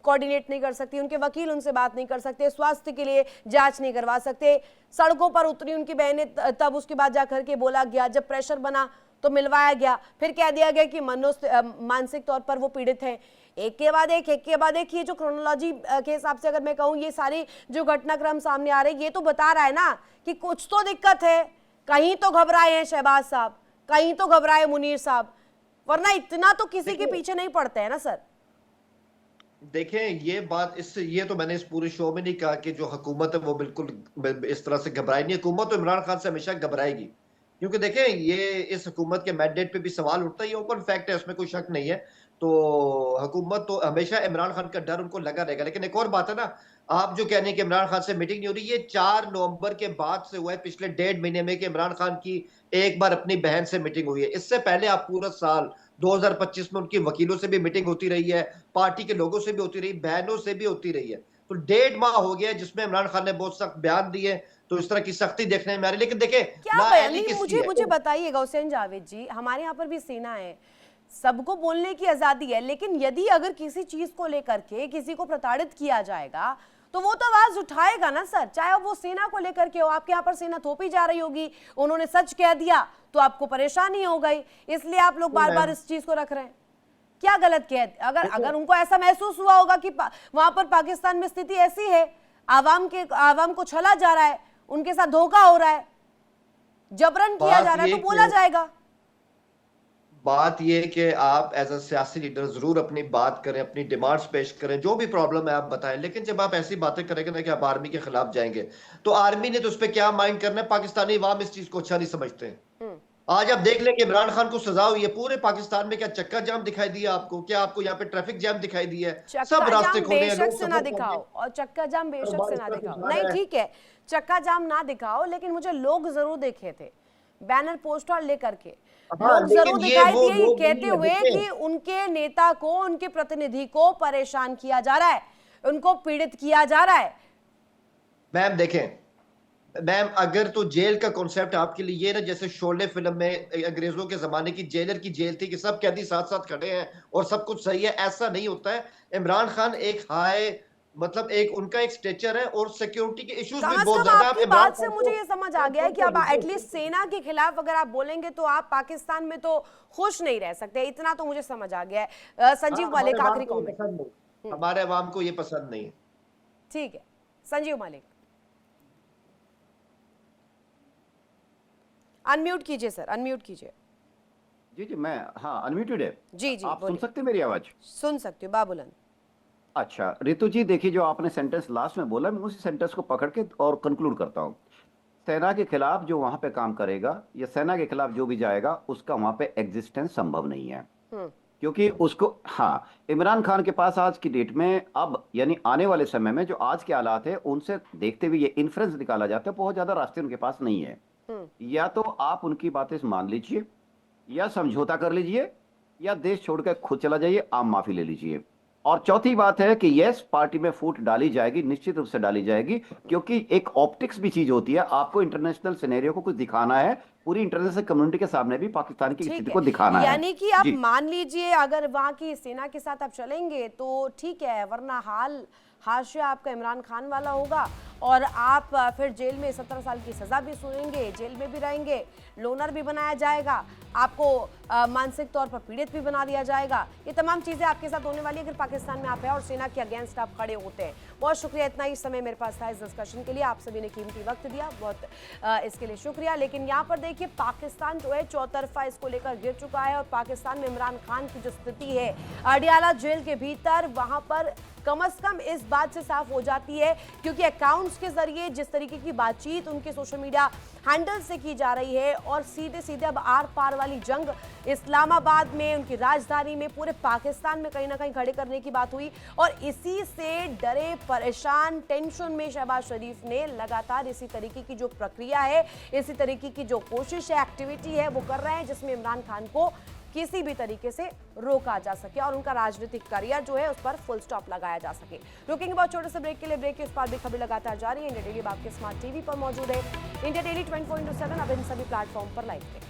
कोऑर्डिनेट नहीं कर सकती, उनके वकील उनसे बात नहीं कर सकते, स्वास्थ्य के लिए जांच नहीं करवा सकते, सड़कों पर उतरी उनकी बहनें, तब उसके बाद जाकर के बोला गया, जब प्रेशर बना तो मिलवाया गया, फिर कह दिया गया कि मानसिक तौर पर वो पीड़ित हैं। एक के बाद एक ये जो क्रोनोलॉजी के हिसाब से अगर मैं कहूँ, ये सारी जो घटनाक्रम सामने आ रहे हैं, ये तो बता रहा है ना कि कुछ तो दिक्कत है। कहीं तो घबराए हैं शहबाज साहब, कहीं तो घबराए मुनीर साहब, वरना इतना तो किसी के पीछे नहीं पड़ते हैं ना सर। देखें, ये तो मैंने इस पूरे शो में नहीं कहा कि जो हुकूमत है वो बिल्कुल इस तरह से घबराई नहीं। हुकूमत तो इमरान खान से हमेशा घबराएगी, क्योंकि देखें ये इस हुकूमत के मैंडेट पे भी सवाल उठता है, ये ओपन फैक्ट है, उसमें कोई शक नहीं है। तो हुकूमत तो हमेशा इमरान खान का डर उनको लगा रहेगा। लेकिन एक और बात है ना, आप जो कहने कि इमरान खान से मीटिंग नहीं हो रही, ये 4 नवंबर के बाद से हुआ है, पिछले 1.5 महीने में, कि इमरान खान की एक बार अपनी बहन से मीटिंग हुई है। इससे पहले आप पूरा साल 2025 में उनकी वकीलों से भी मीटिंग होती रही है, पार्टी के लोगों से भी होती रही, बहनों से भी होती रही है। तो 1.5 माह हो गया जिसमें इमरान खान ने बहुत सख्त बयान दिए, तो इस तरह की सख्ती देखने में आ रही। लेकिन देखिए, क्या बयानी, मुझे बताइएगा हुसैन जावेद जी, हमारे यहाँ पर भी सेना है, सबको बोलने की आजादी है, लेकिन यदि अगर किसी चीज को लेकर के किसी को प्रताड़ित किया जाएगा तो वो तो आवाज उठाएगा ना सर, चाहे वो सेना को लेकर के हो। आपके यहाँ पर सेना थोपी जा रही होगी, उन्होंने सच कह दिया तो आपको परेशानी हो गई, इसलिए आप लोग बार बार इस चीज को रख रहे हैं। क्या गलत कह, अगर उनको ऐसा महसूस हुआ होगा कि वहां पर पाकिस्तान में स्थिति ऐसी है, आवाम को छला जा रहा है, उनके साथ धोखा हो रहा है, जबरन किया जा रहा है, तो बोला जाएगा। बात ये कि आप एज अ सियासी लीडर जरूर अपनी बात करें, अपनी डिमांड्स पेश करें, जो भी प्रॉब्लम है आप बताएं। लेकिन जब आप ऐसी बातें करेंगे ना कि आप आर्मी के खिलाफ जाएंगे, तो आर्मी ने तो उस पर क्या माइंड करना है? पाकिस्तानी अवाम इस चीज को अच्छा नहीं समझते हैं। आज आप देख लें कि इमरान खान को सजा हुई है, पूरे पाकिस्तान में क्या चक्का जाम दिखाई दिया आपको? क्या आपको यहाँ पे ट्रैफिक जैम दिखाई दिया है? सब रास्ते खोले हैं, बेशक से ना दिखाओ, और चक्का जाम बेशक से ना दिखाओ, नहीं ठीक है, चक्का जाम ना दिखाओ, लेकिन मुझे लोग जरूर देखे थे बैनर पोस्टर लेकर के, लोग जरूर दिखाई दिए कहते हुए कि उनके नेता को, उनके प्रतिनिधि को परेशान किया जा रहा है, उनको पीड़ित किया जा रहा है। मैम देखें, मैम अगर तो जेल का कॉन्सेप्ट आपके लिए ये ना, जैसे शोले फिल्म में अंग्रेजों के जमाने की जेलर की जेल थी कि सब कैदी साथ साथ खड़े हैं और सब कुछ सही है, ऐसा नहीं होता है। इमरान खान एक हाई, मतलब एक उनका एक स्टेचर है और सिक्योरिटी के इश्यूज भी बहुत ज्यादा है। आपकी बात से मुझे ये समझ आ गया है कि अब एटलीस्ट सेना के खिलाफ अगर आप बोलेंगे तो आप पाकिस्तान में तो खुश नहीं रह सकते, इतना तो मुझे समझ आ गया है। संजीव मालिक, आखिरी कमेंट। हमारे अवाम को ये पसंद नहीं है। ठीक है, संजीव मालिक अनम्यूट कीजिए सर, अनम्यूट कीजिए। जी मैं, हाँ अनम्यूटेड है। जी आप सुन सकते हैं मेरी आवाज? सुन सकते हो बाबुलन। अच्छा रितु जी, देखिए जो आपने सेंटेंस लास्ट में बोला, मैं उसी सेंटेंस को पकड़ के और कंक्लूड करता हूँ। सेना के खिलाफ जो वहां पे काम करेगा या सेना के खिलाफ जो भी जाएगा, उसका वहां पे एग्जिस्टेंस संभव नहीं है, क्योंकि उसको, हाँ, इमरान खान के पास आज की डेट में, अब यानी आने वाले समय में जो आज के हालात है उनसे देखते हुए ये इन्फ्रेंस निकाला जाता है, बहुत ज्यादा रास्ते उनके पास नहीं है। या तो आप उनकी बातें मान लीजिए, या समझौता कर लीजिए, या देश छोड़कर खुद चला जाइए, आम माफी ले लीजिए। और चौथी बात है कि यस, पार्टी में फूट डाली जाएगी, निश्चित रूप से डाली जाएगी, क्योंकि एक ऑप्टिक्स भी चीज होती है। आपको इंटरनेशनल सिनेरियो को कुछ दिखाना है, पूरी इंटरनेशनल कम्युनिटी के सामने भी पाकिस्तान की ठीक स्थिति है, को दिखाना है। यानी कि आप जी। मान लीजिए अगर वहां की सेना के साथ आप चलेंगे तो ठीक है, वरना हाशिया आपका इमरान खान वाला होगा और आप फिर जेल में 17 साल की सजा भी सुनेंगे, जेल में भी रहेंगे, लोनर भी बनाया जाएगा, आपको मानसिक तौर पर पीड़ित भी बना दिया जाएगा। ये तमाम चीजें आपके साथ होने वाली है अगर पाकिस्तान में आप हैं और सेना के अगेंस्ट आप खड़े होते हैं। बहुत शुक्रिया, इतना ही समय मेरे पास था इस डिस्कशन के लिए। आप सभी ने कीमती वक्त दिया, बहुत इसके लिए शुक्रिया। लेकिन यहाँ पर देखिए, पाकिस्तान जो है चौतरफा इसको लेकर गिर चुका है और पाकिस्तान में इमरान खान की जो स्थिति है अडियाला जेल के भीतर, वहां पर कम से कम इस बात से साफ हो जाती है, क्योंकि अकाउंट्स के जरिए जिस तरीके की बातचीत उनके सोशल मीडिया हैंडल से की जा रही है और सीधे सीधे अब आर पार वाली जंग इस्लामाबाद में, उनकी राजधानी में, पूरे पाकिस्तान में कहीं ना कहीं खड़े करने की बात हुई। और इसी से डरे, परेशान, टेंशन में शहबाज शरीफ ने लगातार इसी तरीके की जो प्रक्रिया है, इसी तरीके की जो कोशिश है, एक्टिविटी है, वो कर रहे हैं जिसमें इमरान खान को किसी भी तरीके से रोका जा सके और उनका राजनीतिक करियर जो है उस पर फुल स्टॉप लगाया जा सके। रुकेंगे बहुत छोटे से ब्रेक के लिए। ब्रेक के उस पार भी खबरें लगातार जारी है। इंडिया डेली आपके स्मार्ट टीवी पर मौजूद है। इंडिया डेली 24/7 अब इन सभी प्लेटफॉर्म पर लाइव है।